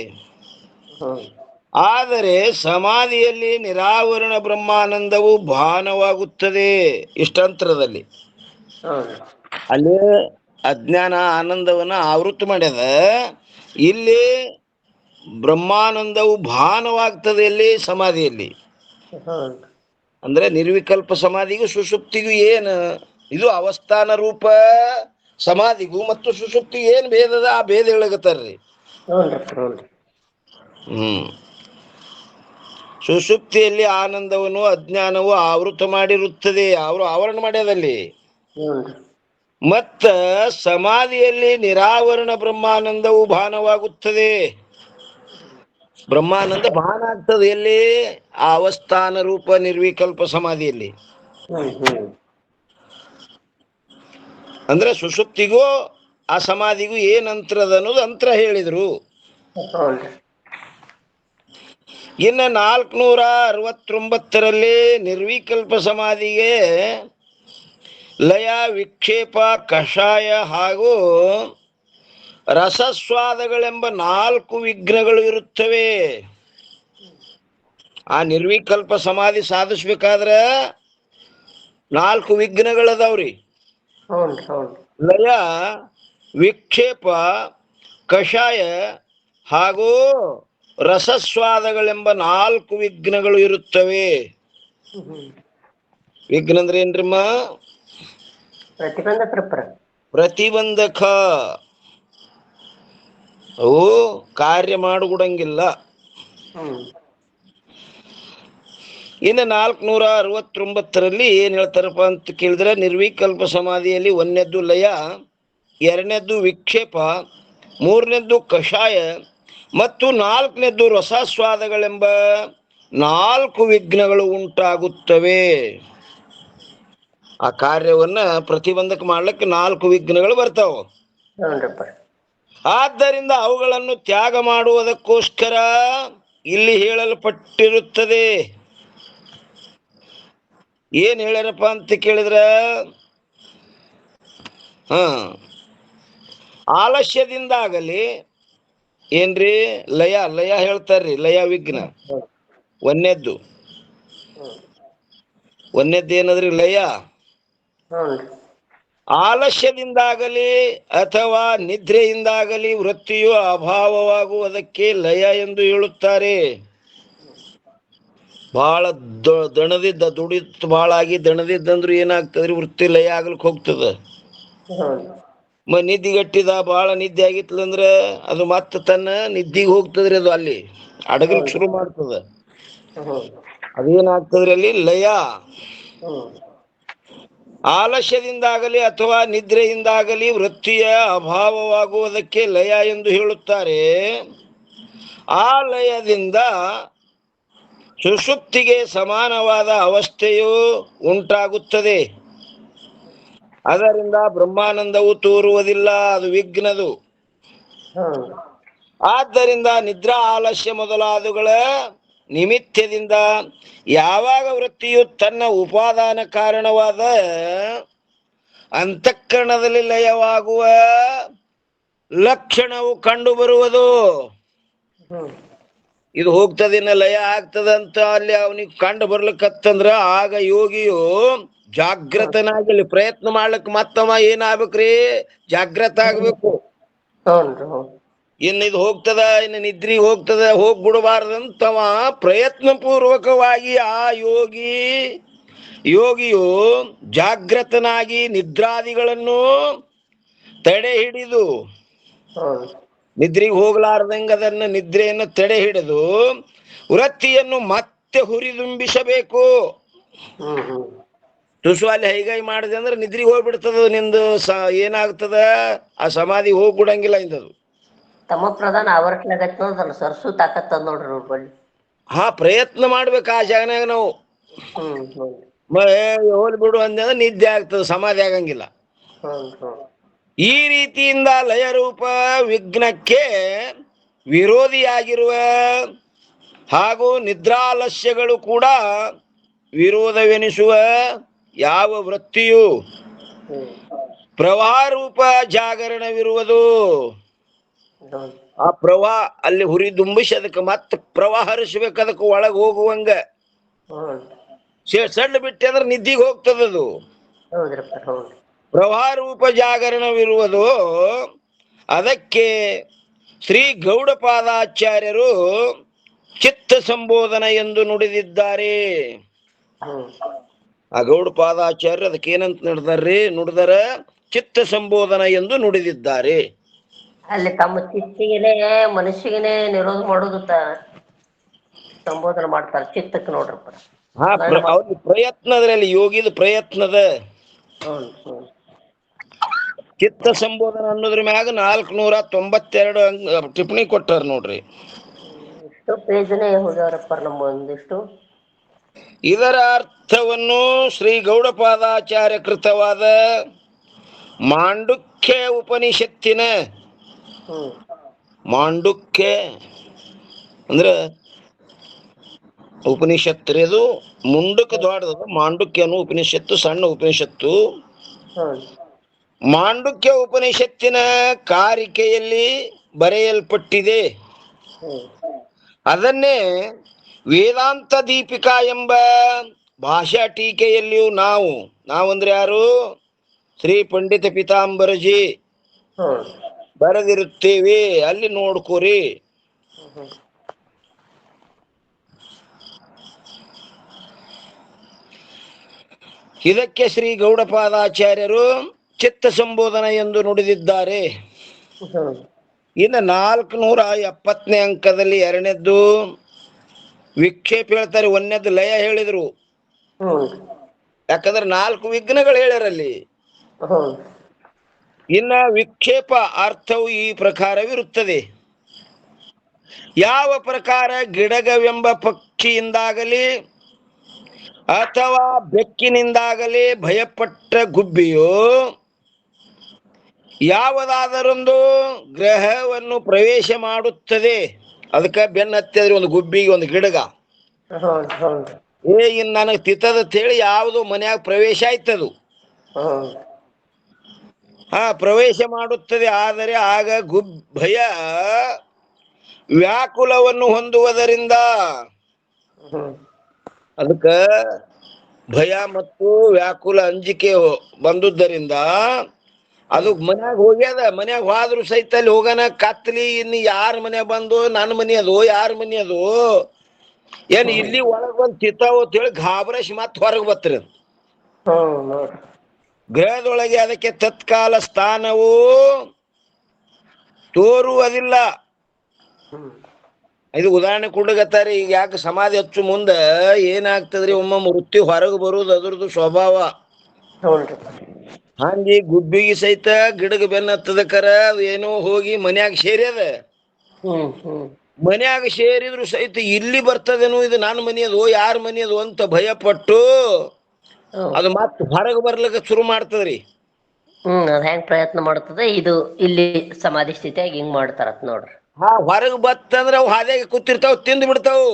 ಆದರೆ ಸಮಾಧಿಯಲ್ಲಿ ನಿರಾವರಣ ಬ್ರಹ್ಮಾನಂದವು ಭಾನವಾಗುತ್ತದೆ. ಇಷ್ಟಂತರದಲ್ಲಿ ಅಲ್ಲಿ ಅಜ್ಞಾನ ಆನಂದವನ್ನ ಆವೃತ ಮಾಡ್ಯದ, ಇಲ್ಲಿ ಬ್ರಹ್ಮಾನಂದವು ಭಾನವಾಗ್ತದೆ. ಇಲ್ಲಿ ಸಮಾಧಿಯಲ್ಲಿ ಅಂದ್ರೆ ನಿರ್ವಿಕಲ್ಪ ಸಮಾಧಿಗೂ ಸುಷುಪ್ತಿಗೂ ಏನು? ಇದು ಅವಸ್ಥಾನ ರೂಪ ಸಮಾಧಿಗೂ ಮತ್ತು ಸುಷುಪ್ತಿಗೆ ಏನ್ ಭೇದದ ಆ ಭೇದ ಹೇಳಗತ್ತಾರ್ರಿ. ಹ್ಮ್ ಸುಷುಪ್ತಿಯಲ್ಲಿ ಆನಂದವನ್ನು ಅಜ್ಞಾನವು ಆವೃತ ಮಾಡಿರುತ್ತದೆ, ಅವರು ಆವರಣ ಮಾಡ್ಯದಲ್ಲಿ. ಮತ್ತ ಸಮಾಧಿಯಲ್ಲಿ ನಿರಾವರಣ ಬ್ರಹ್ಮಾನಂದವು ಭಾನವಾಗುತ್ತದೆ. ಬ್ರಹ್ಮಾನಂದ ಭಾನ ಆಗ್ತದೆ ಎಲ್ಲಿ? ಆ ಅವಸ್ಥಾನ ರೂಪ ನಿರ್ವಿಕಲ್ಪ ಸಮಾಧಿಯಲ್ಲಿ. ಅಂದ್ರೆ ಸುಷುಪ್ತಿಗೂ ಆ ಸಮಾಧಿಗೂ ಏನ್ ಅಂತರದ ಅನ್ನೋದು ಅಂತರ ಹೇಳಿದ್ರು. ಇನ್ನು 469ರಲ್ಲಿ ನಿರ್ವಿಕಲ್ಪ ಸಮಾಧಿಗೆ ಲಯ, ವಿಕ್ಷೇಪ, ಕಷಾಯ ಹಾಗೂ ರಸಸ್ವಾದಗಳೆಂಬ 4 ವಿಘ್ನಗಳು ಇರುತ್ತವೆ. ಆ ನಿರ್ವಿಕಲ್ಪ ಸಮಾಧಿ ಸಾಧಿಸ್ಬೇಕಾದ್ರ 4 ವಿಘ್ನಗಳದಾವ್ರಿ. ಲಯ, ವಿಕ್ಷೇಪ, ಕಷಾಯ ಹಾಗೂ ರಸಸ್ವಾದಗಳೆಂಬ 4 ವಿಘ್ನಗಳು ಇರುತ್ತವೆ. ವಿಘ್ನ ಅಂದ್ರೆ ಏನ್ರಿಮ್ಮ? ಪ್ರತಿಬಂಧಕ. ಅವು ಕಾರ್ಯ ಮಾಡಿಕೊಡಂಗಿಲ್ಲ. ಇನ್ನು 469ರಲ್ಲಿ ಏನ್ ಹೇಳ್ತಾರಪ್ಪ ಅಂತ ಕೇಳಿದ್ರೆ, ನಿರ್ವಿಕಲ್ಪ ಸಮಾಧಿಯಲ್ಲಿ 1ನೇದ್ದು ಲಯ, 2ನೇದ್ದು ವಿಕ್ಷೇಪ, 3ನೇದ್ದು ಕಷಾಯ ಮತ್ತು 4ನೇದ್ದು ರಸಸ್ವಾದಗಳೆಂಬ 4 ವಿಘ್ನಗಳು ಉಂಟಾಗುತ್ತವೆ. ಆ ಕಾರ್ಯವನ್ನ ಪ್ರತಿಬಂಧಕ ಮಾಡ್ಲಿಕ್ಕೆ 4 ವಿಘ್ನಗಳು ಬರ್ತಾವ. ಆದ್ದರಿಂದ ಅವುಗಳನ್ನು ತ್ಯಾಗ ಮಾಡುವುದಕ್ಕೋಸ್ಕರ ಇಲ್ಲಿ ಹೇಳಲ್ಪಟ್ಟಿರುತ್ತದೆ. ಏನ್ ಹೇಳ್ಯಾರಪ್ಪ ಅಂತ ಕೇಳಿದ್ರ, ಆಲಸ್ಯದಿಂದಾಗಲಿ ಏನ್ರಿ ಲಯ ಲಯ ಹೇಳ್ತಾರ್ರಿ. ಲಯ ವಿಘ್ನ 1ನೇದ್ದು. 1ನೇದ್ದು ಏನದ್ರಿ? ಲಯ. ಆಲಸ್ಯದಿಂದಾಗಲಿ ಅಥವಾ ನಿದ್ರೆಯಿಂದಾಗಲಿ ವೃತ್ತಿಯು ಅಭಾವವಾಗುವುದಕ್ಕೆ ಲಯ ಎಂದು ಹೇಳುತ್ತಾರೆ. ಬಹಳ ದಣದಿದ್ದ ದುಡಿತ್ ಬಹಳ ಆಗಿ ದಣದಿದ್ದಂದ್ರು ಏನಾಗ್ತದ್ರಿ? ವೃತ್ತಿ ಲಯ ಆಗ್ಲಿಕ್ಕೆ ಹೋಗ್ತದ. ನಿದ್ದಿಗಟ್ಟಿದ ಬಹಳ ನಿದ್ದೆ ಆಗಿತ್ತಂದ್ರ ಅದು ಮತ್ತೆ ತನ್ನ ನಿದ್ದಿಗೆ ಹೋಗ್ತದ್ರಿ. ಅದು ಅಲ್ಲಿ ಅಡಗಲಿಕ್ಕೆ ಶುರು ಮಾಡ್ತದ. ಅದೇನಾಗ್ತದ್ರಿ ಅಲ್ಲಿ? ಲಯ. ಆಲಸ್ಯದಿಂದಾಗಲಿ ಅಥವಾ ನಿದ್ರೆಯಿಂದಾಗಲಿ ವೃತ್ತಿಯ ಅಭಾವವಾಗುವುದಕ್ಕೆ ಲಯ ಎಂದು ಹೇಳುತ್ತಾರೆ. ಆ ಲಯದಿಂದ ಸುಷುಪ್ತಿಗೆ ಸಮಾನವಾದ ಅವಸ್ಥೆಯು ಉಂಟಾಗುತ್ತದೆ. ಅದರಿಂದ ಬ್ರಹ್ಮಾನಂದವು ತೋರುವುದಿಲ್ಲ, ಅದು ವಿಘ್ನದು. ಆದ್ದರಿಂದ ನಿದ್ರಾ, ಆಲಸ್ಯ ಮೊದಲಾದವುಗಳ ನಿಮಿತ್ತದಿಂದ ಯಾವಾಗ ವೃತ್ತಿಯು ತನ್ನ ಉಪಾದಾನ ಕಾರಣವಾದ ಅಂತಃಕರಣದಲ್ಲಿ ಲಯವಾಗುವ ಲಕ್ಷಣವು ಕಂಡು ಬರುವುದು. ಇದು ಹೋಗ್ತದಿನ ಲಯ ಆಗ್ತದಂತ ಅಲ್ಲಿ ಅವನಿಗೆ ಕಂಡು ಬರ್ಲಿಕ್ಕತ್ತಂದ್ರ ಆಗ ಯೋಗಿಯು ಜಾಗೃತನಾಗಿ ಪ್ರಯತ್ನ ಮಾಡ್ಲಿಕ್ಕೆ ಮತ್ತವ ಏನಾಗ್ಬೇಕ್ರಿ? ಜಾಗೃತ ಆಗ್ಬೇಕು. ಇನ್ನು ಇದು ಹೋಗ್ತದ, ಇನ್ನು ನಿದ್ರಿ ಹೋಗ್ತದ, ಹೋಗ್ಬಿಡಬಾರ್ದಂತವ ಪ್ರಯತ್ನ ಪೂರ್ವಕವಾಗಿ ಆ ಯೋಗಿಯು ಜಾಗೃತನಾಗಿ ನಿದ್ರಾದಿಗಳನ್ನು ತಡೆ ಹಿಡಿದು, ನಿದ್ರೆಗೆ ಹೋಗ್ಲಾರ್ದಂಗ ಅದನ್ನ ನಿದ್ರೆಯನ್ನು ತಡೆ ಹಿಡಿದು ವೃತ್ತಿಯನ್ನು ಮತ್ತೆ ಹುರಿದುಂಬಿಸಬೇಕು. ತುಸು ಅಲ್ಲಿ ಹೈಗೈ ಮಾಡಿದೆ ಅಂದ್ರೆ ನಿದ್ರಿಗೆ ಹೋಗ್ಬಿಡ್ತದ. ನಿಂದು ಏನಾಗ್ತದ? ಆ ಸಮಾಧಿ ಹೋಗ್ಬಿಡಂಗಿಲ್ಲ ಇಂದದು. ತಮ್ಮ ಪ್ರಧಾನ ಆವರ್ತನ ಸರ್ಸು ತಾಕತ್ ನೋಡ್ರಿ. ಪ್ರಯತ್ನ ಮಾಡ್ಬೇಕು ಆ ಜಾಗನಾಗ ನಾವು. ಹೋಲ್ ಬಿಡು ಅಂದ್ರೆ ನಿದ್ದೆ ಆಗ್ತದ, ಸಮಾಧಿ ಆಗಂಗಿಲ್ಲ. ಈ ರೀತಿಯಿಂದ ಲಯರೂಪ ವಿಘ್ನಕ್ಕೆ ವಿರೋಧಿಯಾಗಿರುವ ಹಾಗೂ ನಿದ್ರಾಲಸ್ಯಗಳು ಕೂಡ ವಿರೋಧವೆನಿಸುವ ಯಾವ ವೃತ್ತಿಯು ಪ್ರವಾಹ ರೂಪ ಜಾಗರಣವಿರುವುದು. ಆ ಪ್ರವಾಹ ಅಲ್ಲಿ ಹುರಿದುಂಬಿಸಿ ಅದಕ್ಕೆ ಮತ್ತೆ ಪ್ರವಾಹ ಹರಿಸ್ಬೇಕು, ಅದಕ್ಕೆ ಒಳಗೆ ಹೋಗುವಂಗ. ಸಣ್ಣ ಬಿಟ್ಟೆ ಅಂದ್ರೆ ನಿದ್ದಿಗೆ ಹೋಗ್ತದದು. ಪ್ರವಾಹ ರೂಪ ಜಾಗರಣವಿರುವುದು. ಅದಕ್ಕೆ ಶ್ರೀ ಗೌಡಪಾದಾಚಾರ್ಯರು ಚಿತ್ತ ಸಂಬೋಧನ ಎಂದು ನುಡಿದಿದ್ದಾರೆ. ಆ ಗೌಡಪಾದಾಚಾರ್ಯರು ಅದಕ್ಕೆ ಏನಂತ ನುಡಿದಾರ? ಚಿತ್ತ ಸಂಬೋಧನ ಎಂದು ನುಡಿದಿದ್ದಾರೆ. ಅಲ್ಲಿ ತಮ್ಮ ಚಿತ್ತಿಗೆನೆ ಮನಸ್ಸಿಗೆನೆ ನಿರೋಧ ಮಾಡೋದು ಸಂಬೋಧನೆ ಮಾಡ್ತಾರೆ ಚಿತ್ತಕ್ಕೆ ನೋಡ್ರಪ್ಪ. ಅವ್ರ ಪ್ರಯತ್ನದ್ರಲ್ಲಿ ಯೋಗಿದ ಪ್ರಯತ್ನದ ಚಿತ್ತ ಸಂಬೋಧನ ಅನ್ನೋದ್ರ ಮ್ಯಾಗ 492 ಟಿಪ್ಪಣಿ ಕೊಟ್ಟಾರ ನೋಡ್ರಿ. ಎಷ್ಟು ಪೇಜನೇ ಹೋಗ್ಯಾರಪ್ಪ ನಮ್ಮ ಒಂದಿಷ್ಟು. ಇದರ ಅರ್ಥವನ್ನು ಶ್ರೀ ಗೌಡಪಾದಾಚಾರ್ಯ ಕೃತವಾದ ಮಾಂಡುಕ್ಯ ಉಪನಿಷತ್ತಿನ ಮಾಂಡುಕ್ಯ ಅಂದ್ರ ಉಪನಿಷತ್ತು ರೀ, ಅದು ಮುಂಡಕ್ಕೆ ದೊಡ್ಡದು. ಮಾಂಡುಕ್ಯ ಅನ್ನೋ ಉಪನಿಷತ್ತು ಸಣ್ಣ ಉಪನಿಷತ್ತು. ಮಾಂಡುಕ್ಯ ಉಪನಿಷತ್ತಿನ ಕಾರಿಕೆಯಲ್ಲಿ ಬರೆಯಲ್ಪಟ್ಟಿದೆ. ಅದನ್ನೇ ವೇದಾಂತ ದೀಪಿಕಾ ಎಂಬ ಭಾಷಾ ಟೀಕೆಯಲ್ಲಿಯೂ ನಾವಂದ್ರೆ ಯಾರು, ಶ್ರೀ ಪಂಡಿತ ಪೀತಾಂಬರಜಿ ಬರೆದಿರುತ್ತೇವೆ, ಅಲ್ಲಿ ನೋಡ್ಕೋರಿ. ಇದಕ್ಕೆ ಶ್ರೀ ಗೌಡಪಾದಾಚಾರ್ಯರು ಚಿತ್ತ ಸಂಬೋಧನ ಎಂದು ನುಡಿದಿದ್ದಾರೆ. ಇನ್ನು 470ನೇ ಅಂಕದಲ್ಲಿ ಎರಡನೇದ್ದು ವಿಕ್ಷೇಪ ಹೇಳ್ತಾರೆ, ಒಂದನೇದ್ದು ಲಯ ಹೇಳಿದ್ರು. ಯಾಕಂದ್ರೆ 4 ವಿಘ್ನಗಳು ಹೇಳ್ಯಾರಲ್ಲಿ. ಇನ್ನ ವಿಕ್ಷೇಪ ಅರ್ಥವು ಈ ಪ್ರಕಾರವಿರುತ್ತದೆ. ಯಾವ ಪ್ರಕಾರ ಗಿಡಗವೆಂಬ ಪಕ್ಷಿಯಿಂದಾಗಲಿ ಅಥವಾ ಬೆಕ್ಕಿನಿಂದಾಗಲಿ ಭಯಪಟ್ಟ ಗುಬ್ಬಿಯು ಯಾವುದಾದರೊಂದು ಗ್ರಹವನ್ನು ಪ್ರವೇಶ ಮಾಡುತ್ತದೆ. ಅದಕ್ಕೆ ಬೆನ್ನತ್ತಿದ್ರೆ ಒಂದು ಗುಬ್ಬಿಗೆ ಒಂದು ಗಿಡಗ ಇನ್ ನನಗೆ ತಿತ್ತದ ಹೇಳಿ ಯಾವುದು ಮನ್ಯಾಗ ಪ್ರವೇಶ ಆಯ್ತದು, ಪ್ರವೇಶ ಮಾಡುತ್ತದೆ. ಆದರೆ ಆಗ ಭಯ ವ್ಯಾಕುಲವನ್ನು ಹೊಂದುವುದರಿಂದ, ಅದಕ್ಕ ಭಯ ಮತ್ತು ವ್ಯಾಕುಲ ಅಂಜಿಕೆ ಬಂದುದರಿಂದ ಅದು ಮನ್ಯಾಗ ಹೋಗ್ಯದ. ಮನ್ಯಾಗ ಹೋದ್ರು ಸಹಿತ ಅಲ್ಲಿ ಹೋಗನ ಕತ್ಲಿ, ಇನ್ನು ಯಾರ ಮನ್ಯಾಗ ಬಂದು ನನ್ನ ಮನಿ ಅದು ಯಾರ ಮನಿ ಅದು ಏನ್ ಇಲ್ಲಿ ಒಳಗ್ ಬಂದ್ ತಿತ್ತಾವ ಅಂತೇಳಿ ಗಾಬರಸಿ ಮತ್ ಹೊರಗೆ ಬರ್ತರಿ. ಗ್ರಹದೊಳಗೆ ಅದಕ್ಕೆ ತತ್ಕಾಲ ಸ್ಥಾನವು ತೋರುವುದಿಲ್ಲ. ಇದು ಉದಾಹರಣೆ ಕೊಡ್ಲಿಕತ್ತಾರಿ. ಈಗ ಯಾಕೆ ಸಮಾಧಿ ಹಚ್ಚು ಮುಂದ ಏನಾಗ್ತದ್ರಿ, ಒಮ್ಮೊಮ್ಮೆ ವೃತ್ತಿ ಹೊರಗೆ ಬರುದು ಅದ್ರದ್ದು ಸ್ವಭಾವ. ಹಂಗಿ ಗುಬ್ಬಿಗೆ ಸಹಿತ ಗಿಡಗ ಬೆನ್ನತ್ತದಕ್ಕರ ಅದು ಏನೋ ಹೋಗಿ ಮನ್ಯಾಗ ಸೇರ್ಯದ. ಮನ್ಯಾಗ ಸೇರಿದ್ರು ಸಹಿತ ಇಲ್ಲಿ ಬರ್ತದೇನೋ, ಇದು ನನ್ನ ಮನಿ ಅದು ಯಾರ ಮನಿ ಅದು ಅಂತ ಭಯಪಟ್ಟು ಅದು ಮತ್ ಹೊರಗೆ ಬರ್ಲಿಕ್ಕೆ ಶುರು ಮಾಡ್ತದ್ರಿ. ಅದ್ ಹೆಂಗ್ ಪ್ರಯತ್ನ ಮಾಡ್ತದೆ, ಇದು ಇಲ್ಲಿ ಸಮಾಧಿ ಸ್ಥಿತಿಯಾಗಿ ಹಿಂಗ್ ಮಾಡ್ತಾರತ್ ನೋಡ್ರಿ. ಹೊರಗೆ ಬತ್ತಂದ್ರ ಅವು ಹಾದ್ಯಾಗ ಕೂತಿರ್ತಾವ, ತಿಂದು ಬಿಡ್ತಾವು.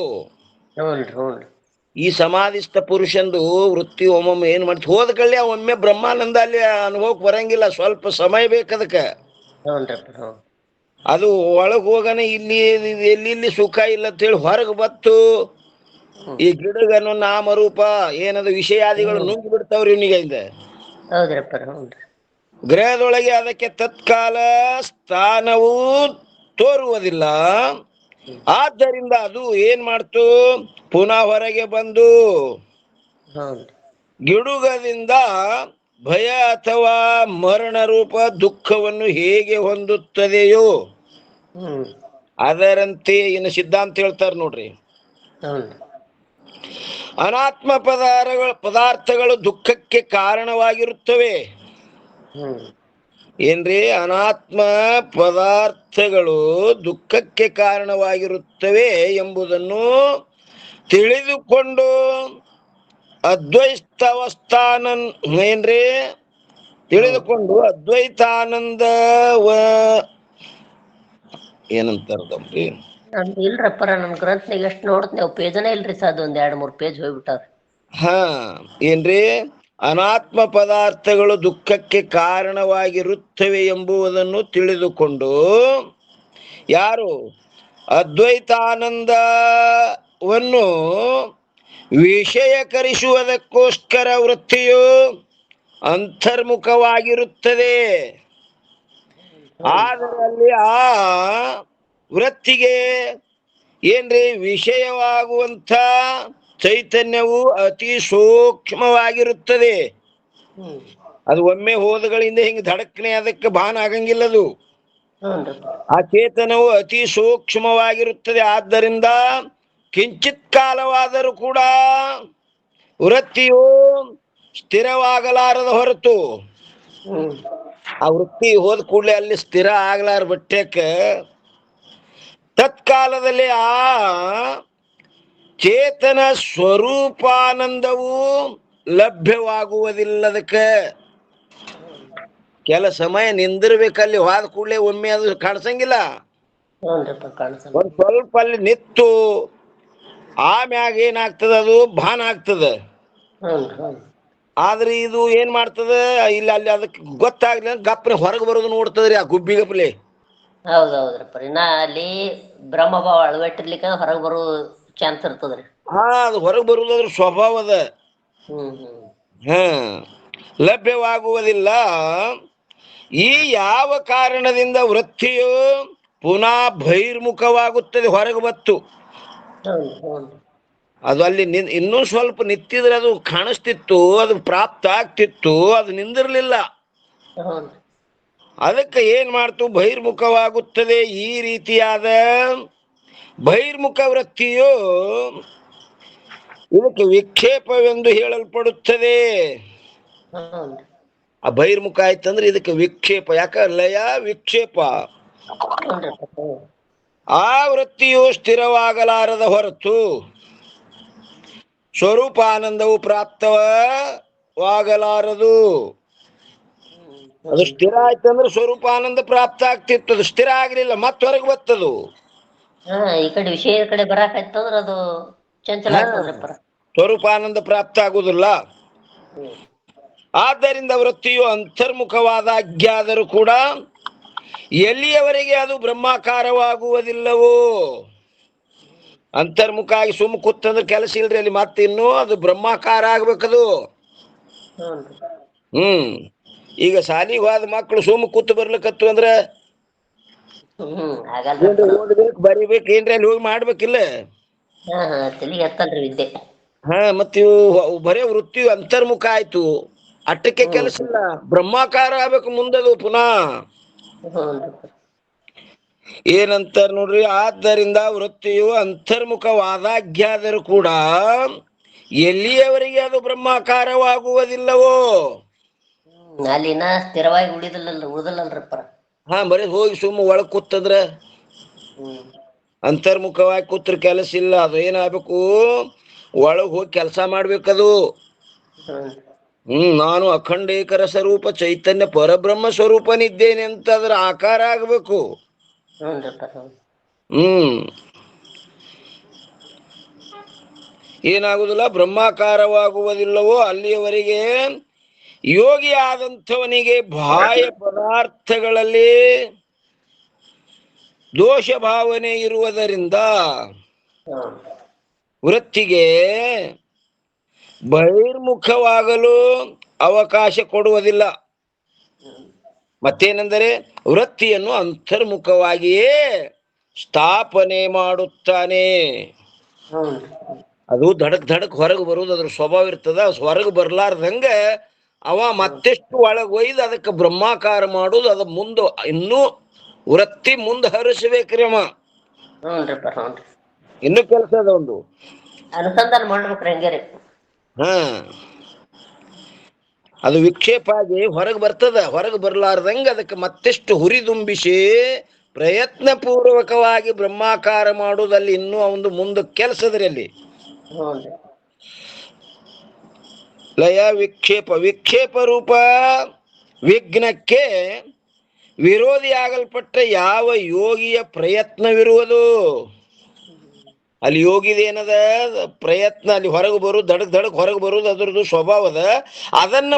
ಈ ಸಮಾಧಿಸ್ಥ ಪುರುಷಂದು ವೃತ್ತಿ ಒಮ್ಮೊಮ್ಮೆ ಏನ್ ಮಾಡ್ತ ಹೋದ ಕಳ್ಳಿ ಒಮ್ಮೆ ಬ್ರಹ್ಮಾನಂದ ಅಲ್ಲಿ ಅನುಭವಕ್ಕೆ ಬರಂಗಿಲ್ಲ, ಸ್ವಲ್ಪ ಸಮಯ ಬೇಕದಕ್ಕ. ಅದು ಒಳಗ್ ಹೋಗನ ಇಲ್ಲಿ ಎಲ್ಲಿ ಸುಖ ಇಲ್ಲ ಅಂತ ಹೇಳಿ ಹೊರಗೆ ಬತ್ತು ಈ ಗಿಡಗನ್ನು ನಾಮರೂಪ ಏನದು ವಿಷಯಾದಿಗಳು ನುಂಗಿ ಬಿಡ್ತಾವ್ರಿ ಇವನಿಗಿಂದ. ಗ್ರಹದೊಳಗೆ ಅದಕ್ಕೆ ತತ್ಕಾಲ ಸ್ಥಾನವೂ ತೋರುವುದಿಲ್ಲ. ಆದ್ದರಿಂದ ಅದು ಏನ್ ಮಾಡ್ತು, ಪುನಃ ಹೊರಗೆ ಬಂದು ಗಿಡುಗದಿಂದ ಭಯ ಅಥವಾ ಮರಣ ರೂಪ ದುಃಖವನ್ನು ಹೇಗೆ ಹೊಂದುತ್ತದೆಯೋ ಅದರಂತೆ ಇನ್ನು ಸಿದ್ಧಾಂತ ಹೇಳ್ತಾರ ನೋಡ್ರಿ. ಅನಾತ್ಮ ಪದಾರ್ಥಗಳು ದುಃಖಕ್ಕೆ ಕಾರಣವಾಗಿರುತ್ತವೆ. ಏನ್ರಿ, ಅನಾತ್ಮ ಪದಾರ್ಥಗಳು ದುಃಖಕ್ಕೆ ಕಾರಣವಾಗಿರುತ್ತವೆ ಎಂಬುದನ್ನು ತಿಳಿದುಕೊಂಡು ಅದ್ವೈತಾವಸ್ಥಾನ ಏನ್ರಿ ತಿಳಿದುಕೊಂಡು ಅದ್ವೈತಾನಂದ ಏನಂತಾರದಮ್ರಿ, ಇಲ್ರಪ್ಪರ ನಮ್ ಗ್ರಂಥನಾಗ ಎಷ್ಟು ನೋಡ್ತೇವೆ ಪೇಜನೇ ಇಲ್ರಿ ಸರ್, ಒಂದ್ 2-3 ಪೇಜ್ ಹೋಗ್ಬಿಟ್ಟಾರ. ಏನ್ರಿ, ಅನಾತ್ಮ ಪದಾರ್ಥಗಳು ದುಃಖಕ್ಕೆ ಕಾರಣವಾಗಿರುತ್ತವೆ ಎಂಬುದನ್ನು ತಿಳಿದುಕೊಂಡು ಯಾರು ಅದ್ವೈತಾನಂದವನ್ನು ವಿಷಯಕರಿಸುವುದಕ್ಕೋಸ್ಕರ ವೃತ್ತಿಯು ಅಂತರ್ಮುಖವಾಗಿರುತ್ತದೆ. ಅದರಲ್ಲಿ ಆ ವೃತ್ತಿಗೆ ಏನ್ರಿ ವಿಷಯವಾಗುವಂಥ ಚೈತನ್ಯವು ಅತಿ ಸೂಕ್ಷ್ಮವಾಗಿರುತ್ತದೆ. ಅದು ಒಮ್ಮೆ ಹೋದಗಳಿಂದ ಹಿಂಗ್ ಧಡಕ್ನೆ ಅದಕ್ಕೆ ಭಾನ ಆಗಂಗಿಲ್ಲ. ಅದು ಹ್ಞೂನ್ರಿಪ್ಪ. ಆ ಚೇತನವು ಅತಿ ಸೂಕ್ಷ್ಮವಾಗಿರುತ್ತದೆ. ಆದ್ದರಿಂದ ಕಿಂಚಿತ್ ಕಾಲವಾದರೂ ಕೂಡ ವೃತ್ತಿಯು ಸ್ಥಿರವಾಗಲಾರದ ಹೊರತು ಹ್ಮ್ ಆ ವೃತ್ತಿ ಹೋದ ಕೂಡಲೇ ಅಲ್ಲಿ ಸ್ಥಿರ ಆಗ್ಲಾರ ಬಟ್ಟೆಕ ತತ್ಕಾಲದಲ್ಲಿ ಆ ಚೇತನ ಸ್ವರೂಪಾನಂದವು ಲಭ್ಯವಾಗುವುದಿಲ್ಲದಕ್ಕೆ ಕೆಲ ಸಮಯ ನಿಂದಿರ್ಬೇಕಲ್ಲಿ. ಹೋದ ಕೂಡಲೇ ಒಮ್ಮೆ ಅದು ಕಾಣಿಸಂಗಿಲ್ಲ. ಹ್ಞೂನ್ರಿಪ್ಪ ಕಾಣಿಸಲ್ಲ. ಒಂದ್ ಸ್ವಲ್ಪ ಅಲ್ಲಿ ನಿತ್ತು ಆಮ್ಯಾಗ ಏನಾಗ್ತದ, ಅದು ಭಾನ ಆಗ್ತದ. ಹ್ಞೂ. ಆದ್ರೆ ಇದು ಏನ್ ಮಾಡ್ತದ, ಇಲ್ಲ ಅಲ್ಲಿ ಅದಕ್ಕೆ ಗೊತ್ತಾಗ್ಲಿ ಗಪ್ನೆ ಹೊರಗೆ ಬರೋದು ನೋಡ್ತದ್ರಿ ಆ ಗುಬ್ಬಿ ಗಪ್ಲೆ. ಹೌದೌದ್ರಿಪ್ಪ. ಇನ್ನ ಅಲ್ಲಿ ಬ್ರಹ್ಮಭಾವ ಅಳವಟ್ಟಿರ್ಲಿಕ್ಕೆ ಹೊರಗೆ ಬರೋ ಚಾನ್ಸ್ ಇರ್ತದ್ರಿ. ಹಾ, ಅದು ಹೊರಗೆ ಬರುವುದ್ರ ಸ್ವಭಾವದ ಹ್ಮ್ ಲಭ್ಯವಾಗುವುದಿಲ್ಲ. ಈ ಯಾವ ಕಾರಣದಿಂದ ವೃತ್ತಿಯು ಪುನಃ ಬಹಿರ್ಮುಖವಾಗುತ್ತದೆ, ಹೊರಗೆ ಬತ್ತು. ಹ್ಞೂ. ಅದು ಅಲ್ಲಿ ಇನ್ನೂ ಸ್ವಲ್ಪ ನಿಂತಿದ್ರೆ ಅದು ಕಾಣಿಸ್ತಿತ್ತು, ಅದು ಪ್ರಾಪ್ತ ಆಗ್ತಿತ್ತು. ಅದು ನಿಂದಿರ್ಲಿಲ್ಲ. ಹ್ಞೂ. ಅದಕ್ಕೆ ಏನ್ ಮಾಡ್ತು, ಬಹಿರ್ಮುಖವಾಗುತ್ತದೆ. ಈ ರೀತಿಯಾದ ಬಹಿರ್ಮುಖ ವೃತ್ತಿಯು ಇದಕ್ಕೆ ವಿಕ್ಷೇಪವೆಂದು ಹೇಳಲ್ಪಡುತ್ತದೆ. ಆ ಬಹಿರ್ಮುಖ ಆಯ್ತಂದ್ರೆ ಇದಕ್ಕೆ ವಿಕ್ಷೇಪ. ಯಾಕ ಲಯ ವಿಕ್ಷೇಪ. ಆ ವೃತ್ತಿಯು ಸ್ಥಿರವಾಗಲಾರದ ಹೊರತು ಸ್ವರೂಪಾನಂದವು ಪ್ರಾಪ್ತವಾಗಲಾರದು. ಅದು ಸ್ಥಿರ ಆಯ್ತಂದ್ರೆ ಸ್ವರೂಪಾನಂದ ಪ್ರಾಪ್ತ ಆಗ್ತಿತ್ತು. ಅದು ಸ್ಥಿರ ಆಗ್ಲಿಲ್ಲ, ಮತ್ತೆ ಹೊರಗೆ ಬರ್ತದು. ಈ ಕಡೆ ವಿಷಯ ಕಡೆ ಬರಾಕತ್ತಂದ್ರ ಅದು ಚಂಚಲ ಆಗ್ತದ್ರಪ್ಪ. ಸ್ವರೂಪಾನಂದ ಪ್ರಾಪ್ತ ಆಗುದಿಲ್ಲ. ಆದ್ದರಿಂದ ವೃತ್ತಿಯು ಅಂತರ್ಮುಖವಾದ ಅಜ್ಞಾದರೂ ಕೂಡ ಎಲ್ಲಿಯವರೆಗೆ ಅದು ಬ್ರಹ್ಮಾಕಾರವಾಗುವುದಿಲ್ಲವೋ. ಅಂತರ್ಮುಖ ಆಗಿ ಸುಮ್ಮ ಕೂತಂದ್ರೆ ಕೆಲಸ ಇಲ್ರಿ ಅಲ್ಲಿ. ಮತ್ತೆ ಇನ್ನು ಅದು ಬ್ರಹ್ಮಾಕಾರ ಆಗ್ಬೇಕದು. ಈಗ ಶಾಲಿಗೆ ಹೋದ ಮಕ್ಕಳು ಸುಮ್ಮ ಕೂತು ಬರ್ಲಿಕ್ಕತ್ತು ಅಂದ್ರೆ ಓದ್ಬೇಕು, ಬರಿಬೇಕು, ಏನ್ರಿ ಅಲ್ಲಿ ಹೋಗಿ ಮಾಡ್ಬೇಕಿಲ್ಲ. ಮತ್ತೆ ಇವು ಬರೇ ವೃತ್ತಿ ಅಂತರ್ಮುಖ ಆಯ್ತು, ಅಟ್ಟಕ್ಕೆ ಕೆಲಸ ಇಲ್ಲ. ಬ್ರಹ್ಮಾಕಾರ ಆಗ್ಬೇಕು ಮುಂದದು ಪುನಃ. ಏನಂತಾರ ನೋಡ್ರಿ, ಆದ್ದರಿಂದ ವೃತ್ತಿಯು ಅಂತರ್ಮುಖವಾದಾಗ್ಯಾದರೂ ಕೂಡ ಎಲ್ಲಿಯವರೆಗೆ ಅದು ಬ್ರಹ್ಮಾಕಾರವಾಗುವುದಿಲ್ಲವೋ ಅಲ್ಲಿನ ಸ್ಥಿರವಾಗಿ ಉಳಿದಲ್ಲಲ್ರಪ್ಪ. ಬರೀ ಹೋಗಿ ಸುಮ್ಮ ಒಳಗ್ ಕೂತಂದ್ರ ಅಂತರ್ಮುಖವಾಗಿ ಕೂತ್ರ ಕೆಲಸ ಇಲ್ಲ. ಅದು ಏನಾಗಬೇಕು, ಒಳಗ್ ಹೋಗಿ ಕೆಲಸ ಮಾಡ್ಬೇಕದು. ನಾನು ಅಖಂಡೇಕರ ಸ್ವರೂಪ ಚೈತನ್ಯ ಪರಬ್ರಹ್ಮ ಸ್ವರೂಪನಿದ್ದೇನೆ ಅಂತ ಅದ್ರ ಆಕಾರ ಆಗ್ಬೇಕು. ಏನಾಗುದಿಲ್ಲ, ಬ್ರಹ್ಮಾಕಾರವಾಗುವುದಿಲ್ಲವೋ ಅಲ್ಲಿಯವರೆಗೆ ಯೋಗಿ ಆದಂಥವನಿಗೆ ಬಾಹ್ಯ ಪದಾರ್ಥಗಳಲ್ಲಿ ದೋಷ ಭಾವನೆ ಇರುವುದರಿಂದ ವೃತ್ತಿಗೆ ಬಹಿರ್ಮುಖವಾಗಲು ಅವಕಾಶ ಕೊಡುವುದಿಲ್ಲ. ಮತ್ತೇನೆಂದರೆ ವೃತ್ತಿಯನ್ನು ಅಂತರ್ಮುಖವಾಗಿಯೇ ಸ್ಥಾಪನೆ ಮಾಡುತ್ತಾನೆ. ಅದು ಧಡಕ್ ಹೊರಗೆ ಬರುವುದು ಅದ್ರ ಸ್ವಭಾವ ಇರ್ತದ. ಹೊರಗೆ ಬರ್ಲಾರ್ದಂಗ ಅವ ಮತ್ತೆಷ್ಟು ಒಳಗೆ ಒಯ್ದು ಅದಕ್ಕೆ ಬ್ರಹ್ಮಾಕಾರ ಮಾಡುದು. ಅದ ಮುಂದೆ ಇನ್ನೂ ವೃತ್ತಿ ಮುಂದೆ ಹರಿಸಬೇಕ್ರಿ ಅವ. ಇನ್ನು ಕೆಲಸ ಅದ ಒಂದು ಅನುಸಂಧಾನ ಮಾಡ್ಬೇಕ್ರಿ ಹಂಗಾರೆ. ಅದು ವಿಕ್ಷೇಪ ಆಗಿ ಹೊರಗೆ ಬರ್ತದ. ಹೊರಗೆ ಬರ್ಲಾರ್ದಂಗ ಅದಕ್ಕೆ ಮತ್ತೆಷ್ಟು ಹುರಿದುಂಬಿಸಿ ಪ್ರಯತ್ನ ಪೂರ್ವಕವಾಗಿ ಬ್ರಹ್ಮಾಕಾರ ಮಾಡುವುದಲ್ಲಿ ಇನ್ನೂ ಒಂದು ಮುಂದೆ ಕೆಲಸದ್ರಿ ಅಲ್ಲಿ. ಲಯ ವಿಕ್ಷೇಪ ರೂಪ ವಿಘ್ನಕ್ಕೆ ವಿರೋಧಿಯಾಗಲ್ಪಟ್ಟ ಯಾವ ಯೋಗಿಯ ಪ್ರಯತ್ನವಿರುವುದು, ಅಲ್ಲಿ ಯೋಗಿದೇನದ ಪ್ರಯತ್ನ, ಅಲ್ಲಿ ಹೊರಗೆ ಬರುದು, ಧಡಕ್ ಹೊರಗೆ ಬರುದು ಅದರದ್ದು ಸ್ವಭಾವದ. ಅದನ್ನ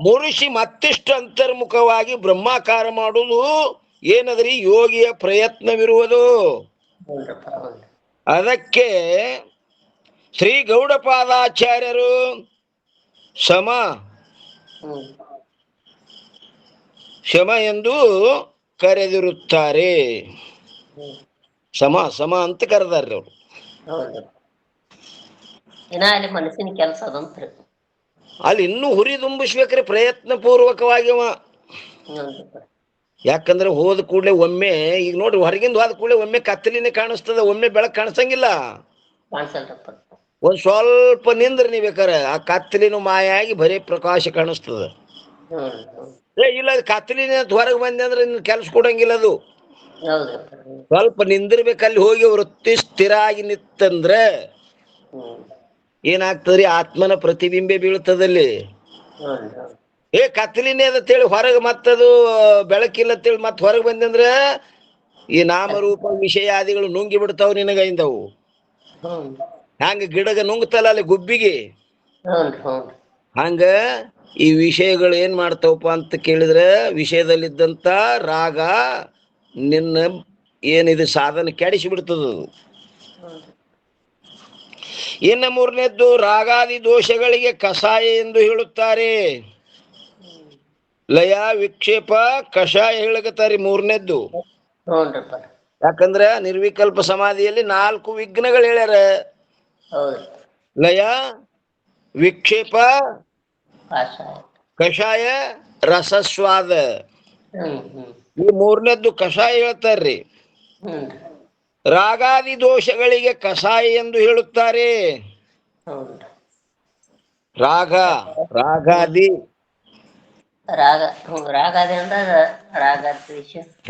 ಮುರಿಸಿ ಮತ್ತಿಷ್ಟು ಅಂತರ್ಮುಖವಾಗಿ ಬ್ರಹ್ಮಾಕಾರ ಮಾಡುವುದು ಏನದ್ರಿ, ಯೋಗಿಯ ಪ್ರಯತ್ನವಿರುವುದು. ಅದಕ್ಕೆ ಶ್ರೀ ಗೌಡಪಾದಾಚಾರ್ಯರು ಶಮ ಎಂದು ಕರೆದಿರುತ್ತಾರೆ. ಸಮ ಅಂತ ಕರೆದಾರ್ರಿ ಅವರು. ಅಲ್ಲಿ ಮನಸ್ಸಿನ ಕೆಲಸ ಅದಂತ್ರಿ. ಅಲ್ಲಿ ಇನ್ನೂ ಹುರಿ ತುಂಬಿಸ್ಬೇಕ್ರಿ ಪ್ರಯತ್ನ ಪೂರ್ವಕವಾಗಿ ಅವ. ಹ್ಞೂನ್ರಿಪ್ಪ. ಯಾಕಂದ್ರೆ ಹೋದ ಕೂಡಲೇ ಒಮ್ಮೆ ಈಗ ನೋಡ್ರಿ ಹೊರಗಿಂದ ಹೋದ ಕೂಡಲೇ ಒಮ್ಮೆ ಕತ್ತಲಿನೇ ಕಾಣಿಸ್ತದ, ಒಮ್ಮೆ ಬೆಳಕು ಕಾಣಿಸಂಗಿಲ್ಲ. ಕಾಣಿಸಲ್ರಪ್ಪ. ಒಂದ್ ಸ್ವಲ್ಪ ನಿಂದ್ರಿ ನೀ ಬೇಕಾರೆ ಆ ಕತ್ತಲಿನ ಮಾಯ ಆಗಿ ಬರೀ ಪ್ರಕಾಶ ಕಾಣಿಸ್ತದ. ಇಲ್ಲ ಕತ್ತಲಿನ ಹೊರಗೆ ಬಂದೆ ಅಂದ್ರೆ ಇನ್ನು ಕೆಲ್ಸ ಕೊಡಂಗಿಲ್ಲ ಅದು. ಹೌದ್ರಪ್ಪ. ಸ್ವಲ್ಪ ನಿಂದಿರ್ಬೇಕಲ್ಲಿ ಹೋಗಿ ವೃತ್ತಿ ಸ್ಥಿರ ಆಗಿ ನಿತ್ತಂದ್ರೆ ಏನಾಗ್ತದ್ರಿ, ಆತ್ಮನ ಪ್ರತಿಬಿಂಬೆ ಬೀಳ್ತದಲ್ಲಿ. ಕತ್ತಲಿನೇ ಅದಂತೇಳಿ ಹೊರಗೆ ಮತ್ತದು ಬೆಳಕಿಲ್ಲ ಅಂತೇಳಿ ಮತ್ ಹೊರಗೆ ಬಂದಂದ್ರ ಈ ನಾಮರೂಪ ವಿಷಯಾದಿಗಳು ನುಂಗಿ ಬಿಡ್ತಾವ್ ನಿನಗೈಂದವು. ಹಂಗ ಗಿಡಗ ನುಂಗ್ತಲ್ಲ ಅಲ್ಲಿ ಗುಬ್ಬಿಗೆ, ಹಂಗ ಈ ವಿಷಯಗಳು ಏನ್ ಮಾಡ್ತಾವಪ್ಪ ಅಂತ ಕೇಳಿದ್ರೆ, ವಿಷಯದಲ್ಲಿದ್ದಂತ ರಾಗ ನಿನ್ನ ಏನಿದು ಸಾಧನ ಕೆಡಿಸಿ ಬಿಡ್ತದ. ಇನ್ನು ಮೂರನೇದ್ದು ರಾಗಾದಿ ದೋಷಗಳಿಗೆ ಕಷಾಯ ಎಂದು ಹೇಳುತ್ತಾರೆ. ಲಯ ವಿಕ್ಷೇಪ ಕಷಾಯ ಹೇಳಕತ್ತಾರೆ ಮೂರನೇದ್ದು. ಯಾಕಂದ್ರ ನಿರ್ವಿಕಲ್ಪ ಸಮಾಧಿಯಲ್ಲಿ 4 ವಿಘ್ನಗಳು ಹೇಳ್ಯಾರ. ಲಯ, ವಿಕ್ಷೇಪ, ಕಷಾಯ, ರಸಸ್ವಾದ. ಈ ಮೂರನೇದ್ದು ಕಷಾಯ ಹೇಳ್ತಾರ್ರಿ. ರಾಗಾದಿ ದೋಷಗಳಿಗೆ ಕಷಾಯ ಎಂದು ಹೇಳುತ್ತಾರೆ. ರಾಗಾದಿ ರಾಗಾದಿ ಅಂದಾಗ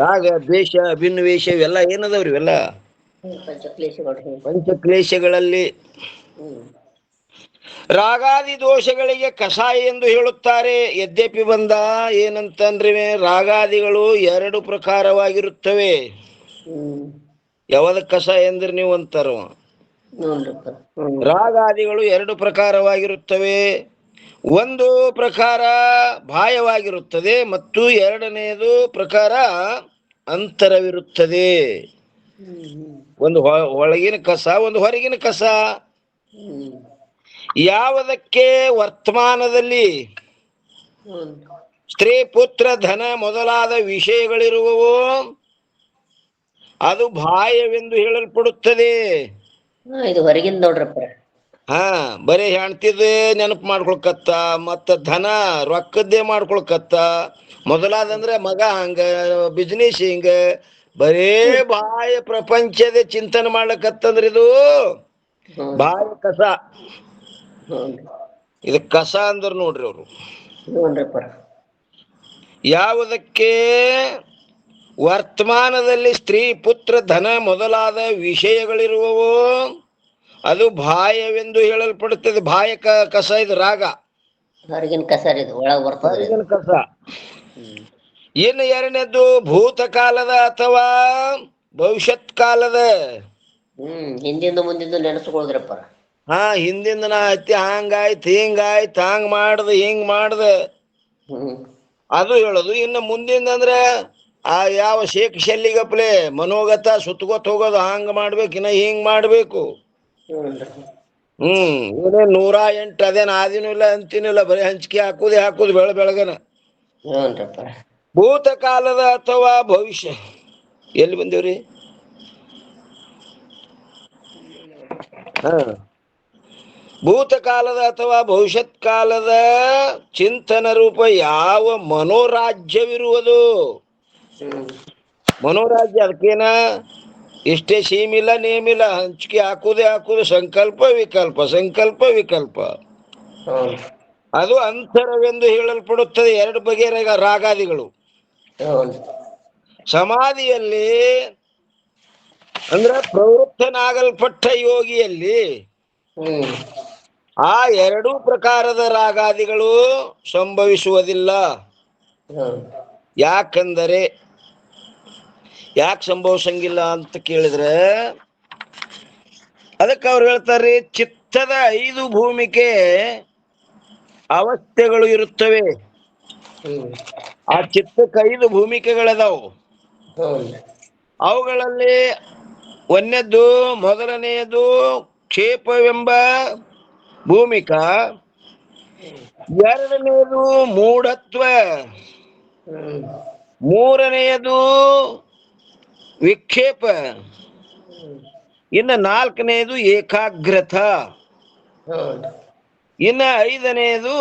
ರಾಗ ದ್ವೇಷ ಅಭಿನಿವೇಶ ಇವೆಲ್ಲ ಏನದವ್ರಿ, ಇವೆಲ್ಲ ಪಂಚಕ್ಲೇಶಗಳಲ್ಲಿ. ರಾಗಾದಿ ದೋಷಗಳಿಗೆ ಕಷಾಯ ಎಂದು ಹೇಳುತ್ತಾರೆ. ಯದ್ಯಪಿ ಬಂದ ಏನಂತಂದ್ರೆ ರಾಗಾದಿಗಳು 2 ಪ್ರಕಾರವಾಗಿರುತ್ತವೆ. ಯಾವದ ಕಷಾಯ ಎಂದ್ರೆ ನೀವು ಅಂತಾರ. ರಾಗಾದಿಗಳು 2 ಪ್ರಕಾರವಾಗಿರುತ್ತವೆ. ಒಂದು ಪ್ರಕಾರ ಬಾಹ್ಯವಾಗಿರುತ್ತದೆ ಮತ್ತು ಎರಡನೆಯದು ಪ್ರಕಾರ ಅಂತರವಿರುತ್ತದೆ. ಒಂದು ಒಳಗಿನ ಕಸ, ಒಂದು ಹೊರಗಿನ ಕಸ. ಯಾವುದಕ್ಕೆ ವರ್ತಮಾನದಲ್ಲಿ ಸ್ತ್ರೀ ಪುತ್ರ ಧನ ಮೊದಲಾದ ವಿಷಯಗಳಿರುವವೋ ಅದು ಬಾಹ್ಯವೆಂದು ಹೇಳಲ್ಪಡುತ್ತದೆ. ಇದು ಹೊರಗಿಂದ ನೋಡ್ರಪ್ಪ. ಬರೀ ಹೆಣ್ತಿದ್ದೆ ನೆನಪು ಮಾಡ್ಕೊಳ್ಕತ್ತ, ಮತ್ತ ಧನ ರೊಕ್ಕದ್ದೇ ಮಾಡ್ಕೊಳ್ಕತ್ತ, ಮೊದಲಾದಂದ್ರೆ ಮಗ ಹಂಗ, ಬಿಸ್ನೆಸ್ ಹಿಂಗ, ಬರೇ ಬಾಹ್ಯ ಪ್ರಪಂಚದ ಚಿಂತನೆ ಮಾಡ್ಲಕತ್ತಂದ್ರ ಇದು ಬಾಹ್ಯ ಕಸ. ಇದು ಕಸ ಅಂದ್ರ ನೋಡ್ರಿ ಅವರು. ಯಾವುದಕ್ಕೆ ವರ್ತಮಾನದಲ್ಲಿ ಸ್ತ್ರೀ ಪುತ್ರ ಧನ ಮೊದಲಾದ ವಿಷಯಗಳಿರುವವೋ ಅದು ಬಾಹ್ಯವೆಂದು ಹೇಳಲ್ಪಡುತ್ತದೆ. ಬಾಹ್ಯ ಕಸ ಇದು ರಾಗ. ಹೊರಗಿನ ಕಸ ಹೊರಗಿನ ಕಸ. ಇನ್ನು ಎರಡನೇದ್ದು ಭೂತಕಾಲದ ಅಥವಾ ಭವಿಷ್ಯತ್ ಕಾಲದ. ಹಿಂದಿಂದ ಮುಂದಿಂದ ನೆನೆಸ್ಕೊಳ್ದ್ರಪ್ಪ. ಹಿಂದಿಂದ ನಾ ಹತ್ತಿ ಹಂಗಾಯ್ತು ಹಿಂಗಾಯ್ತು, ಹಂಗ್ ಮಾಡ್ದ ಹಿಂಗ್ ಮಾಡ್ದ ಅದು ಹೇಳೋದು. ಇನ್ನು ಮುಂದಿಂದ ಅಂದ್ರೆ ಆ ಯಾವ ಶೇಖ ಶೆಲ್ಲಿಗಪ್ಲೆ ಮನೋಗತ ಸುತ್ತಗೊತ್ ಹೋಗೋದು, ಹಂಗ ಮಾಡ್ಬೇಕು, ಇನ್ನ ಹಿಂಗ್ ಮಾಡ್ಬೇಕು. ಏನೇ 108 ಅದೇನ ಆದಿನೂ ಇಲ್ಲ ಅಂತಿನಿಲ್ಲ, ಬರೀ ಹಂಚಿಕೆ ಹಾಕುದು ಬೆಳಗನ. ಭೂತಕಾಲದ ಅಥವಾ ಭವಿಷ್ಯ ಎಲ್ಲಿ ಬಂದೇವ್ರಿ? ಭೂತಕಾಲದ ಅಥವಾ ಭವಿಷ್ಯತ್ ಕಾಲದ ಚಿಂತನ ರೂಪ ಯಾವ ಮನೋರಾಜ್ಯವಿರುವುದು. ಮನೋರಾಜ್ಯ ಅದಕ್ಕೇನ ಇಷ್ಟೇ ಸೀಮಿಲ್ಲ ನೇಮಿಲ್ಲ, ಹಂಚಿಕೆ ಹಾಕುದು, ಸಂಕಲ್ಪ ವಿಕಲ್ಪ, ಸಂಕಲ್ಪ ವಿಕಲ್ಪ. ಅದು ಅಂತರವೆಂದು ಹೇಳಲ್ಪಡುತ್ತದೆ. 2 ಬಗೆಯ ರಾಗಾದಿಗಳು. ಸಮಾಧಿಯಲ್ಲಿ ಅಂದ್ರೆ ಪ್ರವೃತ್ತನಾಗಲ್ಪಟ್ಟ ಯೋಗಿಯಲ್ಲಿ ಆ 2 ಪ್ರಕಾರದ ರಾಗಾದಿಗಳು ಸಂಭವಿಸುವುದಿಲ್ಲ. ಯಾಕಂದರೆ ಯಾಕೆ ಸಂಭವಿಸಂಗಿಲ್ಲ ಅಂತ ಕೇಳಿದ್ರೆ ಅದಕ್ಕೆ ಅವ್ರು ಹೇಳ್ತಾರೆ, ಚಿತ್ತದ 5 ಭೂಮಿಕೆ ಅವಸ್ಥೆಗಳು ಇರುತ್ತವೆ. ಆ ಚಿತ್ತಕ್ಕೆ 5 ಭೂಮಿಕೆಗಳದಾವು. ಅವುಗಳಲ್ಲಿ ಮೊದಲನೆಯದು ಕ್ಷೇಪವೆಂಬ ಭೂಮಿಕ, ಎರಡನೆಯದು ಮೂಢತ್ವ, ಮೂರನೆಯದು ವಿಕ್ಷೇಪ, ಇನ್ನು 4ನೆಯದು ಏಕಾಗ್ರತ. ಇನ್ನ ಐದನೆಯದು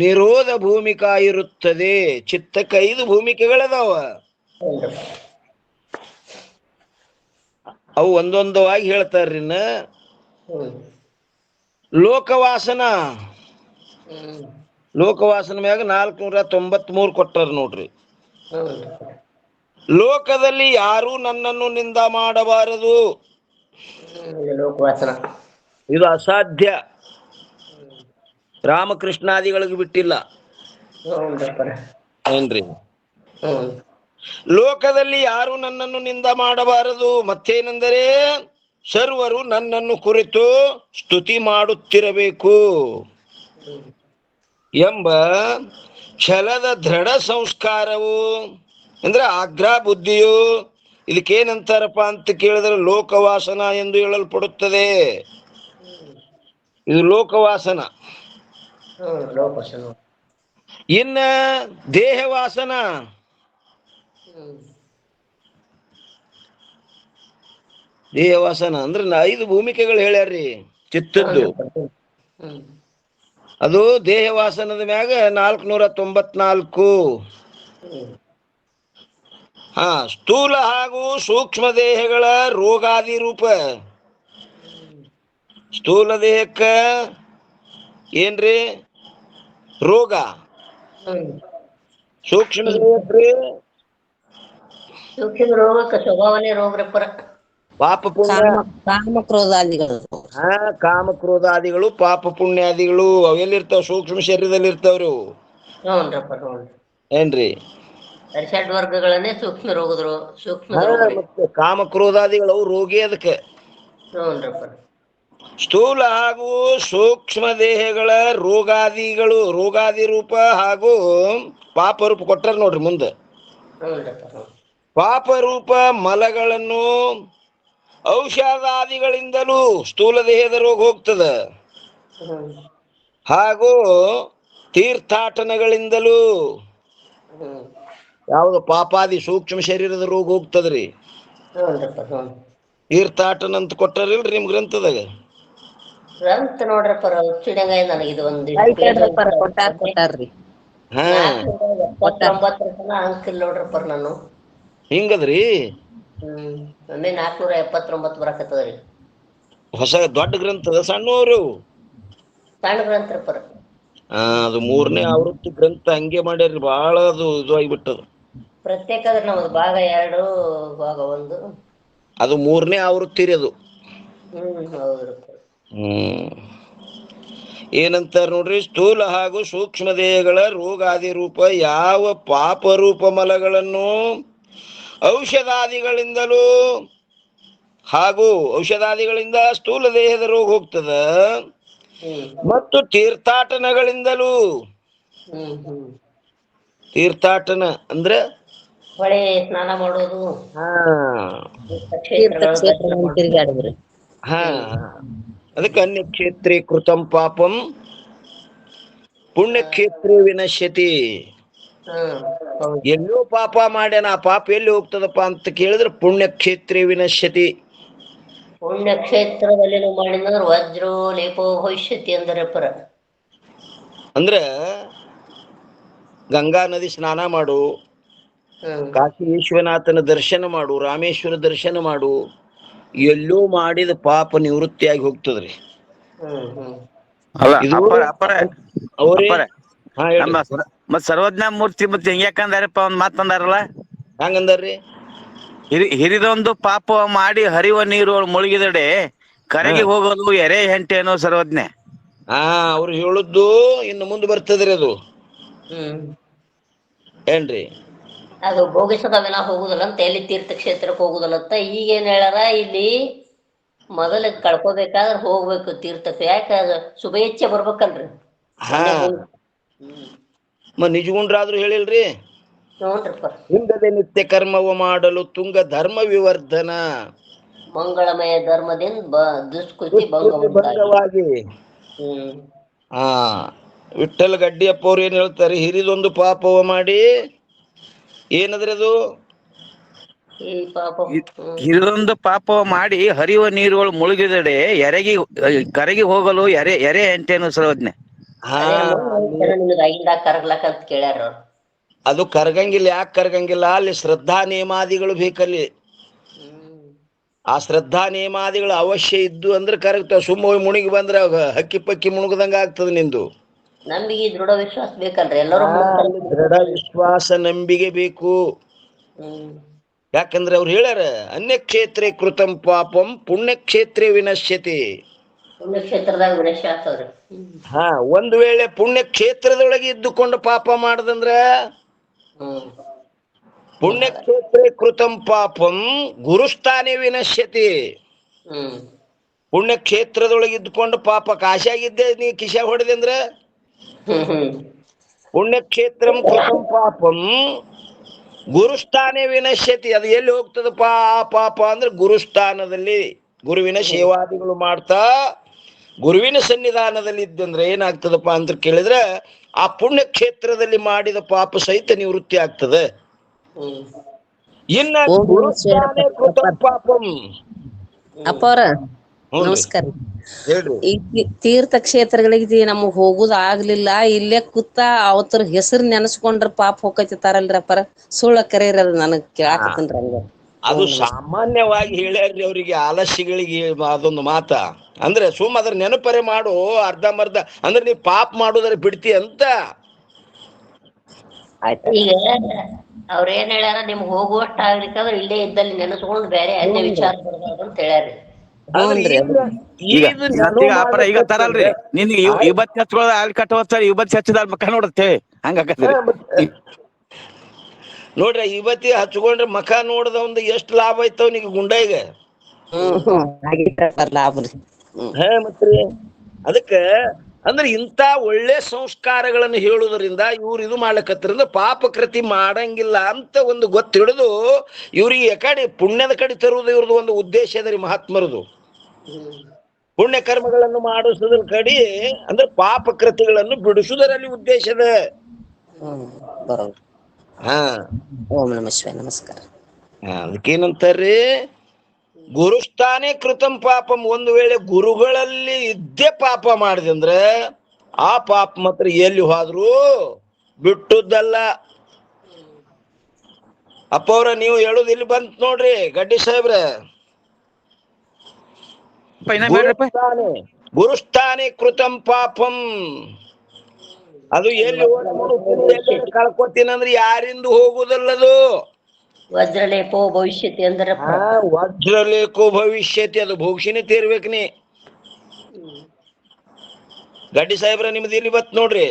ನಿರೋಧ ಭೂಮಿಕಾ ಇರುತ್ತದೆ. ಚಿತ್ತಕ್ಕೆ 5 ಭೂಮಿಕೆಗಳದಾವ. ಅವು ಒಂದೊಂದವಾಗಿ ಹೇಳ್ತಾರ್ರಿ. ಇನ್ನ ಲೋಕವಾಸನ ಲೋಕವಾಸನ ಮ್ಯಾಗ 493 ಕೊಟ್ಟಾರ ನೋಡ್ರಿ. ಲೋಕದಲ್ಲಿ ಯಾರೂ ನನ್ನನ್ನು ನಿಂದ ಮಾಡಬಾರದು, ಲೋಕವಾಸನ ಇದು ಅಸಾಧ್ಯ. ರಾಮಕೃಷ್ಣಾದಿಗಳಿಗೆ ಬಿಟ್ಟಿಲ್ಲ ಏನ್ರಿ. ಲೋಕದಲ್ಲಿ ಯಾರು ನನ್ನನ್ನು ನಿಂದ ಮಾಡಬಾರದು. ಮತ್ತೇನೆಂದರೆ ಸರ್ವರು ನನ್ನನ್ನು ಕುರಿತು ಸ್ತುತಿ ಮಾಡುತ್ತಿರಬೇಕು ಎಂಬ ಛಲದ ದೃಢ ಸಂಸ್ಕಾರವು, ಅಂದ್ರೆ ಆಗ್ರಹ ಬುದ್ಧಿಯು ಇದಕ್ಕೇನಂತಾರಪ್ಪ ಅಂತ ಕೇಳಿದ್ರೆ ಲೋಕವಾಸನ ಎಂದು ಹೇಳಲ್ಪಡುತ್ತದೆ. ಇದು ಲೋಕವಾಸನ. ಇನ್ನ ದೇಹವಾಸನ, ದೇಹವಾಸನ ಅಂದ್ರೆ 5 ಭೂಮಿಕೆಗಳು ಹೇಳ್ಯಾರ್ರಿ ಚಿತ್ತದ್ದು. ಅದು ದೇಹವಾಸನದ ಮ್ಯಾಗ 494. ಸ್ಥೂಲ ಹಾಗೂ ಸೂಕ್ಷ್ಮ ದೇಹಗಳ ರೋಗಾದಿ ರೂಪ. ಸ್ಥೂಲ ದೇಹಕ್ಕ ಏನ್ರಿ ರೋಗ, ಸೂಕ್ಷ್ಮ ದೇಹಕ್ರಿ ಸೂಕ್ಷ್ಮ ರೋಗಕ್ಕೆ ಸ್ವಭಾವನೆ ರೋಗ್ರಪ್ಪರ ಪಾಪ ಪುಣ್ಯ, ಕಾಮಕ್ರೋಧಾದಿಗಳು. ಕಾಮಕ್ರೋಧಾದಿಗಳು ಪಾಪ ಪುಣ್ಯಾದಿಗಳು ಅವೆಲ್ಲಿರ್ತಾವ? ಸೂಕ್ಷ್ಮ ಶರೀರದಲ್ಲಿ ಇರ್ತಾವ್ರಿ ಅವು. ಏನ್ರಿ? ಷಡ್ ವರ್ಗಗಳನ್ನೇ ಸೂಕ್ಷ್ಮ ರೋಗದ್ರು. ಮತ್ತೆ ಕಾಮಕ್ರೋಧಾದಿಗಳು ಅವು ರೋಗಿ. ಅದಕ್ಕೆ ಸ್ಥೂಲ ಹಾಗೂ ಸೂಕ್ಷ್ಮ ದೇಹಗಳ ರೋಗಾದಿಗಳು, ರೋಗಾದಿ ರೂಪ ಹಾಗೂ ಪಾಪ ರೂಪ ಕೊಟ್ಟಾರ ನೋಡ್ರಿ ಮುಂದೆ. ಪಾಪ ರೂಪ ಮಲಗಳನ್ನು ಔಷಧಾದಿಗಳಿಂದಲೂ ಸ್ಥೂಲ ದೇಹದ ರೋಗ ಹೋಗ್ತದ. ಹಾಗೂ ತೀರ್ಥಾಟನಗಳಿಂದಲೂ ಯಾವುದು ಪಾಪಾದಿ ಸೂಕ್ಷ್ಮ ಶರೀರದ ರೋಗ ಹೋಗ್ತದ್ರಿ. ತೀರ್ಥಾಟನ ಅಂತ ಕೊಟ್ಟಾರಿಲ್ರಿ ನಿಮ್ ಗ್ರಂಥದಾಗ? ಗ್ರಂಥ ನೋಡ್ರಪ್ಪರ ಹುಚ್ಚಿದಂಗ ನನಗಿದು ಒಂದು ಕೊಟ್ಟಾರ್ರಿ. 479 ಅಂಕ ಇಲ್ಲ ನೋಡ್ರಪ್ಪರ. ನಾನು ಹಿಂಗದ್ರಿ. ಒಮ್ಮೆ 479 ಬರಾಕತ್ತದ್ರಿ. ಹೊಸ ದೊಡ್ಡ ಗ್ರಂಥದ ಸಣ್ಣವರು ಸಣ್ಣ ಗ್ರಂಥರಪ್ಪರ. ಅದು 3ನೇ ಆವೃತ್ತಿ ಗ್ರಂಥ. ಹಂಗೆ ಮಾಡ್ಯಾರ್ರಿ, ಬಹಳ ಅದು ಇದು ಆಗಿಬಿಟ್ಟದ. ಪ್ರತ್ಯೇಕ ಅದ್ರ ನಮ್ದು ಭಾಗ 2, ಭಾಗ 1. ಅದು 3ನೇ ಆವೃತ್ತಿ ರೀ ಅದು. ಹೌದ್ರಪ್ಪ. ಏನಂತಾರ ನೋಡ್ರಿ, ಸ್ಥೂಲ ಹಾಗೂ ಸೂಕ್ಷ್ಮ ದೇಹಗಳ ರೋಗಾದಿ ರೂಪ ಯಾವ ಪಾಪ ರೂಪ ಮಲಗಳನ್ನು ಔಷಧಾದಿಗಳಿಂದಲೂ ಹಾಗೂ ಔಷಧಾದಿಗಳಿಂದ ಸ್ಥೂಲ ದೇಹದ ರೋಗ ಹೋಗ್ತದ, ಮತ್ತು ತೀರ್ಥಾಟನಗಳಿಂದಲೂ. ತೀರ್ಥಾಟನ ಅಂದ್ರೆ ಹೊಳೆ ಸ್ನಾನ ಮಾಡೋದು, ತಿರುಗಾಡಿದ್ರಿ. ಅದಕ್ಕೆ ಅನ್ಯಕ್ಷೇತ್ರೇ ಕೃತಂ ಪಾಪಂ ಪುಣ್ಯಕ್ಷೇತ್ರೇ ವಿನಶ್ಯತಿ. ಎಲ್ಲೋ ಪಾಪ ಮಾಡ್ಯಾನ, ಆ ಪಾಪ ಎಲ್ಲಿ ಹೋಗ್ತದಪ್ಪ ಅಂತ ಕೇಳಿದ್ರೆ ಪುಣ್ಯಕ್ಷೇತ್ರೇ ವಿನಶ್ಯತಿ. ಪುಣ್ಯಕ್ಷೇತ್ರದಲ್ಲಿ ಮಾಡಿದ್ರೆ ವಜ್ರೋ ಲೇಪೋ ಭವಿಷ್ಯತಿ ಅಂದರೆ ಪರ. ಅಂದ್ರ ಗಂಗಾ ನದಿ ಸ್ನಾನ ಮಾಡು, ಕಾಶಿ ವಿಶ್ವನಾಥನ ದರ್ಶನ ಮಾಡು, ರಾಮೇಶ್ವರ ದರ್ಶನ ಮಾಡು, ಎಲ್ಲೋ ಮಾಡಿದ ಪಾಪ ನಿವೃತ್ತಿಯಾಗಿ ಹೋಗ್ತದ್ರಿ. ಮತ್ ಸರ್ವಜ್ಞ ಮೂರ್ತಿ ಮತ್ತೆ ಹೆಂಗ್ಯಾಕಂದಾರಪ್ಪ ಒಂದ್ ಮಾತಂದಾರಲ್ಲ, ಹಂಗಂದಾರ್ರಿ? ಹಿರಿದೊಂದು ಪಾಪ ಮಾಡಿ ಹರಿವ ನೀರು ಮುಳುಗಿದಡೆ ಕರಗಿ ಹೋಗೋದು ಎರೆ ಹೆಂಟೇನೋ ಸರ್ವಜ್ಞೆ. ಅವ್ರು ಹೇಳುದು ಇನ್ನು ಮುಂದೆ ಬರ್ತದ್ರಿ ಅದು. ಏನ್ರಿ? ಅದು ಭೋಗಿಸದ ವಿನ ಹೋಗುದಲ್ಲ ಅಂತ, ಎಲ್ಲಿ ತೀರ್ಥಕ್ಷೇತ್ರಕ್ಕೆ ಹೋಗುದಲ್ಲ ಅಂತ. ಈಗೇನ್ ಹೇಳಾರ ಇಲ್ಲಿ, ಮೊದಲ ಕಳ್ಕೋಬೇಕಾದ್ರೆ ಹೋಗ್ಬೇಕು ತೀರ್ಥಕ್ಕೆ. ಯಾಕೆ ಶುಭೇಚ್ಛೆ ಬರ್ಬೇಕಲ್ರಿ. ನಿಜಗುಂಡ್ರಾದ್ರು ಹೇಳಿಲ್ರಿ? ನೋಡ್ರಿಪ್ಪ, ಹಿಂಗದೆ ನಿತ್ಯ ಕರ್ಮವ ಮಾಡಲು ತುಂಗ ಧರ್ಮ ವಿವರ್ಧನ, ಮಂಗಳಮಯ ಧರ್ಮದಿಂದ ದುಷ್ಕೃತಿ ಭಂಗವಾಗಿ. ವಿಠ್ಠಲ ಗಡ್ಡಿಯಪ್ಪ ಅವ್ರು ಏನ್ ಹೇಳ್ತಾರೆ, ಹಿರಿದೊಂದು ಪಾಪವ ಮಾಡಿ ಏನದ್ರಿ ಅದು? ಹಿರಿದೊಂದು ಪಾಪ ಮಾಡಿ ಹರಿಯುವ ನೀರುಗಳು ಮುಳುಗಿದಡೆ ಕರಗಿ ಹೋಗಲು ಎರೆ ಹೆಂಟೇನು ಸರ್ವಜ್ಞೆ. ಹಾ ನಿಮ್ಗೆ ಆಗಿಂದ ಕರಗ್ಲಕ್ಕ ಅಂತ ಕೇಳ್ಯಾರ ಅವ್ರು. ಅದು ಕರಗಂಗಿಲ್ಲ. ಯಾಕೆ ಕರಗಂಗಿಲ್ಲ? ಅಲ್ಲಿ ಶ್ರದ್ಧಾ ನೇಮಾದಿಗಳು ಬೇಕಲ್ಲಿ. ಆ ಶ್ರದ್ಧಾ ನೇಮಾದಿಗಳು ಅವಶ್ಯ ಇದ್ದು ಅಂದ್ರೆ ಕರಗ್ತಾವ. ಸುಮ್ಮ ಹೋಗಿ ಮುಣಿಗಿ ಬಂದ್ರೆ ಹಕ್ಕಿ ಪಕ್ಕಿ ಮುಣುಗದಂಗ ಆಗ್ತದೆ ನಿಂದು. ನಂಬಿಕೆ ದೃಢ ವಿಶ್ವಾಸ ಬೇಕಲ್ರಿ, ಎಲ್ಲರೂ ಅಲ್ಲಿ ದೃಢ ವಿಶ್ವಾಸ ನಂಬಿಕೆ ಬೇಕು. ಯಾಕಂದ್ರೆ ಅವ್ರು ಹೇಳ್ಯಾರ, ಅನ್ಯಕ್ಷೇತ್ರೇ ಕೃತಂ ಪಾಪಂ ಪುಣ್ಯಕ್ಷೇತ್ರೇ ವಿನಶ್ಯತಿ. ಪುಣ್ಯಕ್ಷೇತ್ರದಾಗ ವಿನಶ್ಯ ಆಗ್ತದ್ರಿ. ಹಾ, ಒಂದು ವೇಳೆ ಪುಣ್ಯಕ್ಷೇತ್ರದೊಳಗೆ ಇದ್ದುಕೊಂಡು ಪಾಪ ಮಾಡದಂದ್ರ ಪುಣ್ಯಕ್ಷೇತ್ರೇ ಕೃತಂ ಪಾಪಂ ಗುರುಸ್ಥಾನೇ ವಿನಶ್ಯತಿ. ಪುಣ್ಯಕ್ಷೇತ್ರದೊಳಗೆ ಇದ್ದುಕೊಂಡು ಪಾಪ ಕಾಶಾಗಿದ್ದೆ ನೀ ಕಿಶಾ ಹೊಡೆದೆ ಅಂದ್ರ ಪುಣ್ಯಕ್ಷೇತ್ರಂ ಕೃತಂ ಪಾಪಂ ಗುರುಸ್ಥಾನೇ ವಿನಶ್ಯತಿ. ಅದು ಎಲ್ಲಿ ಹೋಗ್ತದಪ್ಪ ಆ ಪಾಪ ಅಂದ್ರೆ ಗುರುಸ್ಥಾನದಲ್ಲಿ ಗುರುವಿನ ಸೇವಾದಿಗಳು ಮಾಡ್ತಾ ಗುರುವಿನ ಸನ್ನಿಧಾನದಲ್ಲಿ ಇದ್ದಂದ್ರೆ ಏನಾಗ್ತದಪ್ಪ ಅಂತ ಕೇಳಿದ್ರೆ ಆ ಪುಣ್ಯಕ್ಷೇತ್ರದಲ್ಲಿ ಮಾಡಿದ ಪಾಪ ಸಹಿತ ನಿವೃತ್ತಿ ಆಗ್ತದೆ. ಇನ್ನ ಗುರುಸ್ಥಾನೇ ಕೃತಂ ಪಾಪಂ. ಅಪ್ಪ ಅವ್ರ ನಮಸ್ಕಾರ. ಹೇಳ್ರಿ. ಈ ತೀರ್ಥ ಕ್ಷೇತ್ರಗಳಿಗೆ ನಮಗ್ ಹೋಗುದ್ ಆಗ್ಲಿಲ್ಲ, ಇಲ್ಲೇ ಕೂತ ಅವತರ ಹೆಸರು ನೆನಸ್ಕೊಂಡ್ರ ಪಾಪ ಹೋಗತಿತ್ತಾರಲ್ರಿ ಅಪ್ಪರ, ಸುಳ್ಳ ಕರೀರದು ನನಗ್ ಕೇಳಾಕತ್ತನ್ರಿ ಹಂಗ. ಅದು ಸಾಮಾನ್ಯವಾಗಿ ಹೇಳ್ಯಾರ್ರಿ ಅವರಿಗೆ, ಆಲಸ್ಯಗಳಿಗೆ ಅದೊಂದು ಮಾತ. ಅಂದ್ರೆ ಸುಮ್ ಅದ್ರ ನೆನಪರೆ ಮಾಡು, ಅರ್ಧಂಬರ್ಧ ಅಂದ್ರೆ ನೀ ಪಾಪ ಮಾಡುದ್ರ ಬಿಡ್ತಿ ಅಂತ. ಈಗ ಅವ್ರ ಏನ್ ಹೇಳ್ಯಾರ, ನಿಮ್ಗೆ ಹೋಗುವಷ್ಟ ಆಗ್ಲಿಕ್ಕಂದ್ರ ಇಲ್ಲೇ ಇದ್ದಲ್ಲಿ ನೆನೆಸ್ಕೊಂಡು ಬೇರೆ ಅನ್ಯ ವಿಚಾರ ಬರ್ಬಾರ್ದು ಅಂತ ಹೇಳ್ಯಾರಿ. ಈಗ ಅಪರ ಈಗ ತರಲ್ರಿ, ನಿನ್ಗೆ ಇವತ್ತು ಹಚ್ಕೊಳ್ಳೋದ ಅಲ್ಲಿ ಕಟ್ಟೋಸ್ತಾರೆ, ಇವತ್ತು ಹಚ್ಚಿದ ಮಕ್ಕ ನೋಡುತ್ತೆ ಹಂಗಾಕತ್ರಿ. ನೋಡ್ರಿ, ಇವತ್ತಿ ಹಚ್ಕೊಂಡ್ರೆ ಮಖ ನೋಡದ ಒಂದು ಎಷ್ಟು ಲಾಭ ಐತವ್ ನಿಗ ಗುಂಡಾಯಿಗ. ಮತ್ರಿ ಅದಕ್ಕ ಅಂದ್ರೆ ಇಂಥ ಒಳ್ಳೆ ಸಂಸ್ಕಾರಗಳನ್ನು ಹೇಳುವುದರಿಂದ ಇವ್ರು ಇದು ಮಾಡ್ಲಕತ್ತರಿಂದ ಪಾಪ ಕೃತಿ ಮಾಡಂಗಿಲ್ಲ ಅಂತ ಒಂದು ಗೊತ್ತು ಹಿಡಿದು ಇವ್ರಿಗೆ ಕಡೆ ಪುಣ್ಯದ ಕಡೆ ತರುವುದು ಇವ್ರದ್ದು ಒಂದು ಉದ್ದೇಶ ಅದ ರೀ ಮಹಾತ್ಮರದು. ಪುಣ್ಯ ಕರ್ಮಗಳನ್ನು ಮಾಡಿಸುದ್ರ ಕಡೆ ಅಂದ್ರೆ ಪಾಪ ಕೃತಿಗಳನ್ನು ಬಿಡಿಸುವುದರಲ್ಲಿ ಉದ್ದೇಶದ. ಹಾ, ಓಂ ನಮಃ ಶಿವಾಯ. ನಮಸ್ಕಾರ. ಅದಕ್ಕೇನಂತಾರ್ರಿ, ಗುರುಸ್ಥಾನೇ ಕೃತಂ ಪಾಪಂ. ಒಂದು ವೇಳೆ ಗುರುಗಳಲ್ಲಿ ಇದ್ದೇ ಪಾಪ ಮಾಡಿದೆ ಅಂದ್ರೆ ಆ ಪಾಪ ಮಾತ್ರ ಎಲ್ಲಿ ಹೋದ್ರು ಬಿಟ್ಟುದಲ್ಲ. ಅಪ್ಪ ಅವ್ರ ನೀವು ಹೇಳುದು ಇಲ್ಲಿ ಬಂತ ನೋಡ್ರಿ ಗಡ್ಡಿ ಸಾಹೇಬ್ರ. ಗುರುಸ್ಥಾನೇ ಕೃತಂ ಪಾಪಂ. ಅದು ಎಲ್ಲಿ ಕಳ್ಕೊತೀನಂದ್ರೆ ಯಾರಿಂದು ಹೋಗುದಲ್ಲದು. ವಜ್ರಲೇಪೋ ಭವಿಷ್ಯತಿ ಅಂದ್ರೆ ವಜ್ರಲೇಖೋ ಭವಿಷ್ಯತಿ, ಅದು ಭವಿಷ್ಯನೇ ತೀರ್ಬೇಕ್ ನೀ. ಗಡ್ಡಿ ಸಾಹೇಬ್ರ ನಿಮ್ದು ಇಲ್ಲಿ ಬತ್ ನೋಡ್ರಿ.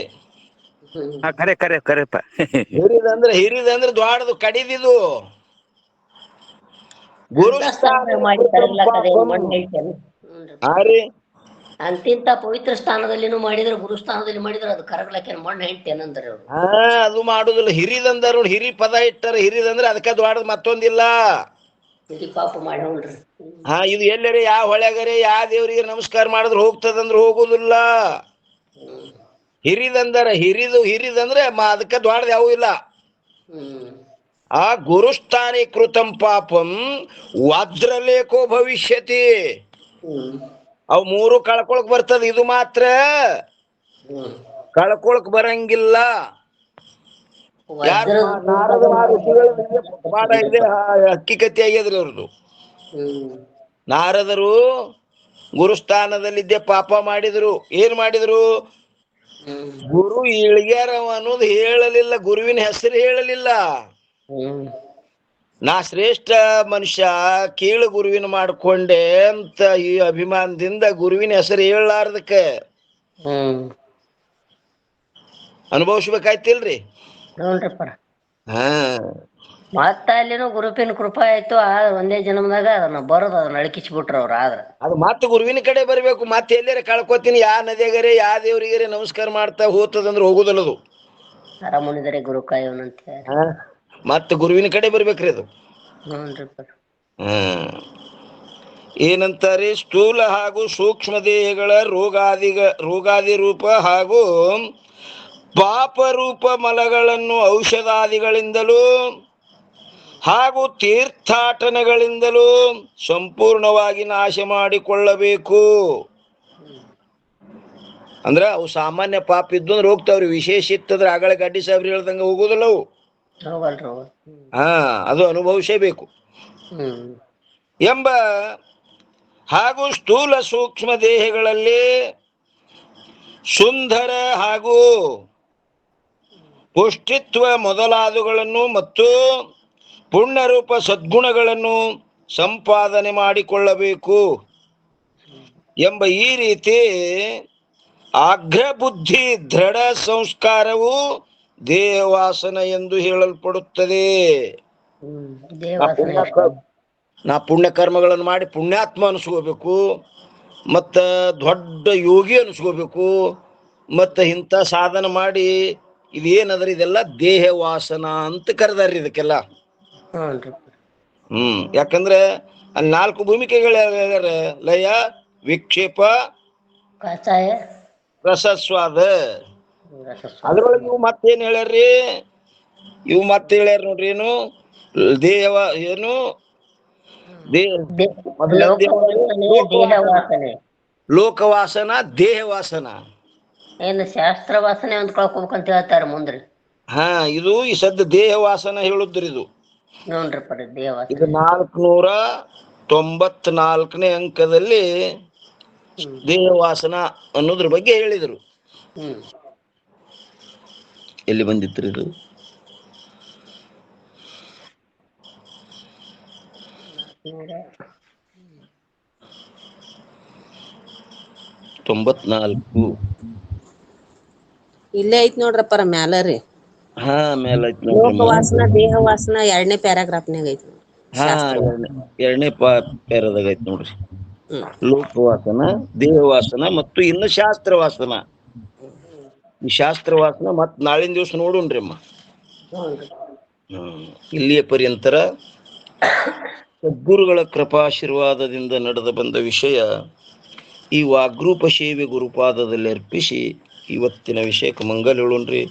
ಹಿರಿದಂದ್ರೆ ದ್ವಾಡದು ಕಡಿದಿದು. ಅಂತಿಂತ ಪವಿತ್ರ ಸ್ಥಾನದಲ್ಲಿನೂ ಮಾಡಿದ್ರೆ, ಗುರು ಸ್ಥಾನದಲ್ಲಿ ಮಾಡಿದ್ರೆ ಅದು ಕರಗ್ಲಕ್ಕೆ ಮಣ್ಣು ಹೆಂಟೇನಂದ್ರೆ ಅವ್ರು. ಅದು ಮಾಡುದಿಲ್ಲ. ಹಿರಿದಂದ್ರ ಹಿರಿ ಪದ ಇಟ್ಟಾರ, ಹಿರಿದಂದ್ರೆ ಅದಕ್ಕೆ ದ್ವಾಡದ್ ಮತ್ತೊಂದಿಲ್ಲ. ಪಾಪ ಮಾಡೋಣ್ರಿ. ಇದು ಎಲ್ಲರೇ ಯಾವ ಹೊಳೆಗರೆ ಯಾವ ದೇವ್ರಿಗೆ ನಮಸ್ಕಾರ ಮಾಡಿದ್ರೆ ಹೋಗ್ತದಂದ್ರೆ ಹೋಗುದಿಲ್ಲ. ಹಿರಿದಂದ್ರೆ ಅದಕ್ಕೆ ದ್ವಾಡದ ಯಾವೂ ಇಲ್ಲ. ಆ ಗುರುಸ್ಥಾನೇ ಕೃತಂ ಪಾಪಂ ವಜ್ರಲೇಖೋ ಭವಿಷ್ಯತಿ. ಅವು ಮೂರು ಕಳ್ಕೊಳಕ್ ಬರ್ತದ, ಇದು ಮಾತ್ರ ಕಳ್ಕೊಳಕ್ ಬರಂಗಿಲ್ಲ. ಹಕ್ಕಿಕತಿ ಆಗ್ಯದ್ರಿ ಅವ್ರದ್ದು. ನಾರದರು ಗುರುಸ್ಥಾನದಲ್ಲಿದ್ದೆ ಪಾಪ ಮಾಡಿದ್ರು. ಏನ್ ಮಾಡಿದ್ರು? ಗುರು ಇಳ್ಗ್ಯಾರವ ಅನ್ನೋದು ಹೇಳಲಿಲ್ಲ, ಗುರುವಿನ ಹೆಸರು ಹೇಳಲಿಲ್ಲ. ನಾ ಶ್ರೇಷ್ಠ ಮನುಷ್ಯ, ಕೀಳು ಗುರುವಿನ ಮಾಡ್ಕೊಂಡೆ ಅಂತ ಈ ಅಭಿಮಾನದಿಂದ ಗುರುವಿನ ಹೆಸರು ಹೇಳಲಾರ್ದಕ್ಕೆ ಅನುಭವಿಸ್ಬೇಕಾಯ್ತಿಲ್ರಿ. ಮತ್ತ ಅಲ್ಲಿನೂ ಗುರುಪಿನ ಕೃಪಾ ಆಯ್ತು. ಒಂದೇ ಜನ್ಮದಾಗ ಅದನ್ನ ಬರೋದು, ಅದನ್ನ ಅಳಕಿಸ್ಬಿಟ್ರ ಅವ್ರ. ಆದ್ರ ಅದು ಮತ್ತೆ ಗುರುವಿನ ಕಡೆ ಬರ್ಬೇಕು. ಮತ್ತೆ ಎಲ್ಲಾರ ಕಳ್ಕೊತೀನಿ, ಯಾ ನದಿಯಾಗರೆ ಯಾ ದೇವ್ರಿಗಾರೆ ನಮಸ್ಕಾರ ಮಾಡ್ತಾ ಹೋಗ್ತದಂದ್ರೆ ಹೋಗುದಲ್ಲದು. ಅರಮುನಿದರೆ ಗುರು ಕಾಯೋನಂತ ಮತ್ತೆ ಗುರುವಿನ ಕಡೆ ಬರ್ಬೇಕ್ರಿ ಅದು. ಏನಂತಾರೆ? ಸ್ಥೂಲ ಹಾಗೂ ಸೂಕ್ಷ್ಮ ದೇಹಗಳ ರೋಗಾದಿ ರೂಪ ಹಾಗೂ ಪಾಪರೂಪ ಮಲಗಳನ್ನು ಔಷಧಾದಿಗಳಿಂದಲೂ ಹಾಗೂ ತೀರ್ಥಾಟನಗಳಿಂದಲೂ ಸಂಪೂರ್ಣವಾಗಿ ನಾಶ ಮಾಡಿಕೊಳ್ಳಬೇಕು. ಅಂದ್ರ ಅವು ಸಾಮಾನ್ಯ ಪಾಪ ಇದ್ದು ಅಂದ್ರೆ ಹೋಗ್ತಾವ್ರಿ, ವಿಶೇಷ ಇತ್ತಂದ್ರೆ ಆಗಳ ಗಡ್ಡಿ ಸಾಬ್ರಿ ಹೇಳ್ದಂಗ ಹೋಗುದಿಲ್ಲ ಅವು. ಹೋಗಲ್ರಿ ಹಾ, ಅದು ಅನುಭವಿಸಬೇಕು ಎಂಬ ಹಾಗೂ ಸ್ಥೂಲ ಸೂಕ್ಷ್ಮ ದೇಹಗಳಲ್ಲಿ ಸುಂದರ ಹಾಗೂ ಪುಷ್ಟಿತ್ವ ಮೊದಲಾದವುಗಳನ್ನು ಮತ್ತು ಪುಣ್ಯರೂಪ ಸದ್ಗುಣಗಳನ್ನು ಸಂಪಾದನೆ ಮಾಡಿಕೊಳ್ಳಬೇಕು ಎಂಬ ಈ ರೀತಿ ಆಗ್ರ ಬುದ್ಧಿ ದೃಢ ಸಂಸ್ಕಾರವು ದೇಹವಾಸನ ಎಂದು ಹೇಳಲ್ಪಡುತ್ತದೆ. ನಾ ಪುಣ್ಯ ಕರ್ಮಗಳನ್ನು ಮಾಡಿ ಪುಣ್ಯಾತ್ಮ ಅನಿಸ್ಕೋಬೇಕು, ಮತ್ತ ದೊಡ್ಡ ಯೋಗಿ ಅನಿಸ್ಕೋಬೇಕು, ಮತ್ತ ಇಂಥ ಸಾಧನ ಮಾಡಿ ಇದೇನದ್ರ ಇದೆಲ್ಲ ದೇಹ ವಾಸನ ಅಂತ ಕರೆದಾರ್ರಿ ಇದಕ್ಕೆಲ್ಲ. ಯಾಕಂದ್ರೆ ಅಲ್ಲಿ 4 ಭೂಮಿಕೆಗಳು ಹೇಳ್ಯಾರ: ಲಯ, ವಿಕ್ಷೇಪ, ರಸಸ್ವಾದ. ಅದ್ರೊಳಗೆ ಇವು ಮತ್ತೇನ್ ಹೇಳ್ಯಾರ್ರಿ? ಇವು ಮತ್ತೆ ಹೇಳ್ಯಾರ ನೋಡ್ರಿ, ಏನು ದೇವ ಏನು ಲೋಕವಾಸನ, ದೇಹವಾಸನ, ಏನು ಶಾಸ್ತ್ರ ವಾಸನೆ ಅಂತ ಕಳ್ಕೊಬೇಕಂತ ಹೇಳ್ತಾರ ಮುಂದ್ರಿ. ಹಾ, ಇದು ಈ ಸದ್ಯ ದೇಹವಾಸನ ಹೇಳುದ್ರಿ. ಇದು ಇದು 494ನೇ ಅಂಕದಲ್ಲಿ ದೇಹವಾಸನ ಅನ್ನೋದ್ರ ಬಗ್ಗೆ ಹೇಳಿದರು. ಎಲ್ಲಿ ಬಂದಿತ್ರಿ ಇದು? 94. ಇಲ್ಲೇ ಐತ್ ನೋಡ್ರಪ್ಪರ ಮ್ಯಾಲ ರೀ. ಹಾ, ಮೇಲೆ ಐತಿ ನೋಡ್ರಿ. ಲೋಕವಾಸನ ದೇಹವಾಸನ 2ನೇ ಪ್ಯಾರಾಗ್ರಾಫ್ನಾಗ ಐತಿ. ಹಾ, 2ನೇ ಪ್ಯಾರದಾಗ ಐತಿ ನೋಡ್ರಿ. ಲೋಕವಾಸನ, ದೇಹವಾಸನ ಮತ್ತು ಇನ್ನು ಶಾಸ್ತ್ರವಾಸನ. ಈ ಶಾಸ್ತ್ರವಾಸನ ಮತ್ ನಾಳಿನ ದಿವಸ ನೋಡೋಣ್ರಿ ಅಮ್ಮ. ಇಲ್ಲಿಯ ಪರ್ಯಂತರ ಸದ್ಗುರುಗಳ ಕೃಪಾಶೀರ್ವಾದದಿಂದ ನಡೆದು ಬಂದ ವಿಷಯ ಈ ವಾಗ್ರೂಪ ಸೇವೆ ಗುರುಪಾದದಲ್ಲಿ ಅರ್ಪಿಸಿ ಇವತ್ತಿನ ವಿಷಯಕ್ಕೆ ಮಂಗಲ ಹೇಳೋಣ್ರಿ.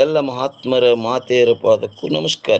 ಎಲ್ಲ ಮಹಾತ್ಮರ ಮಾತೆಯರ ಪಾದಕ್ಕೂ ನಮಸ್ಕಾರ.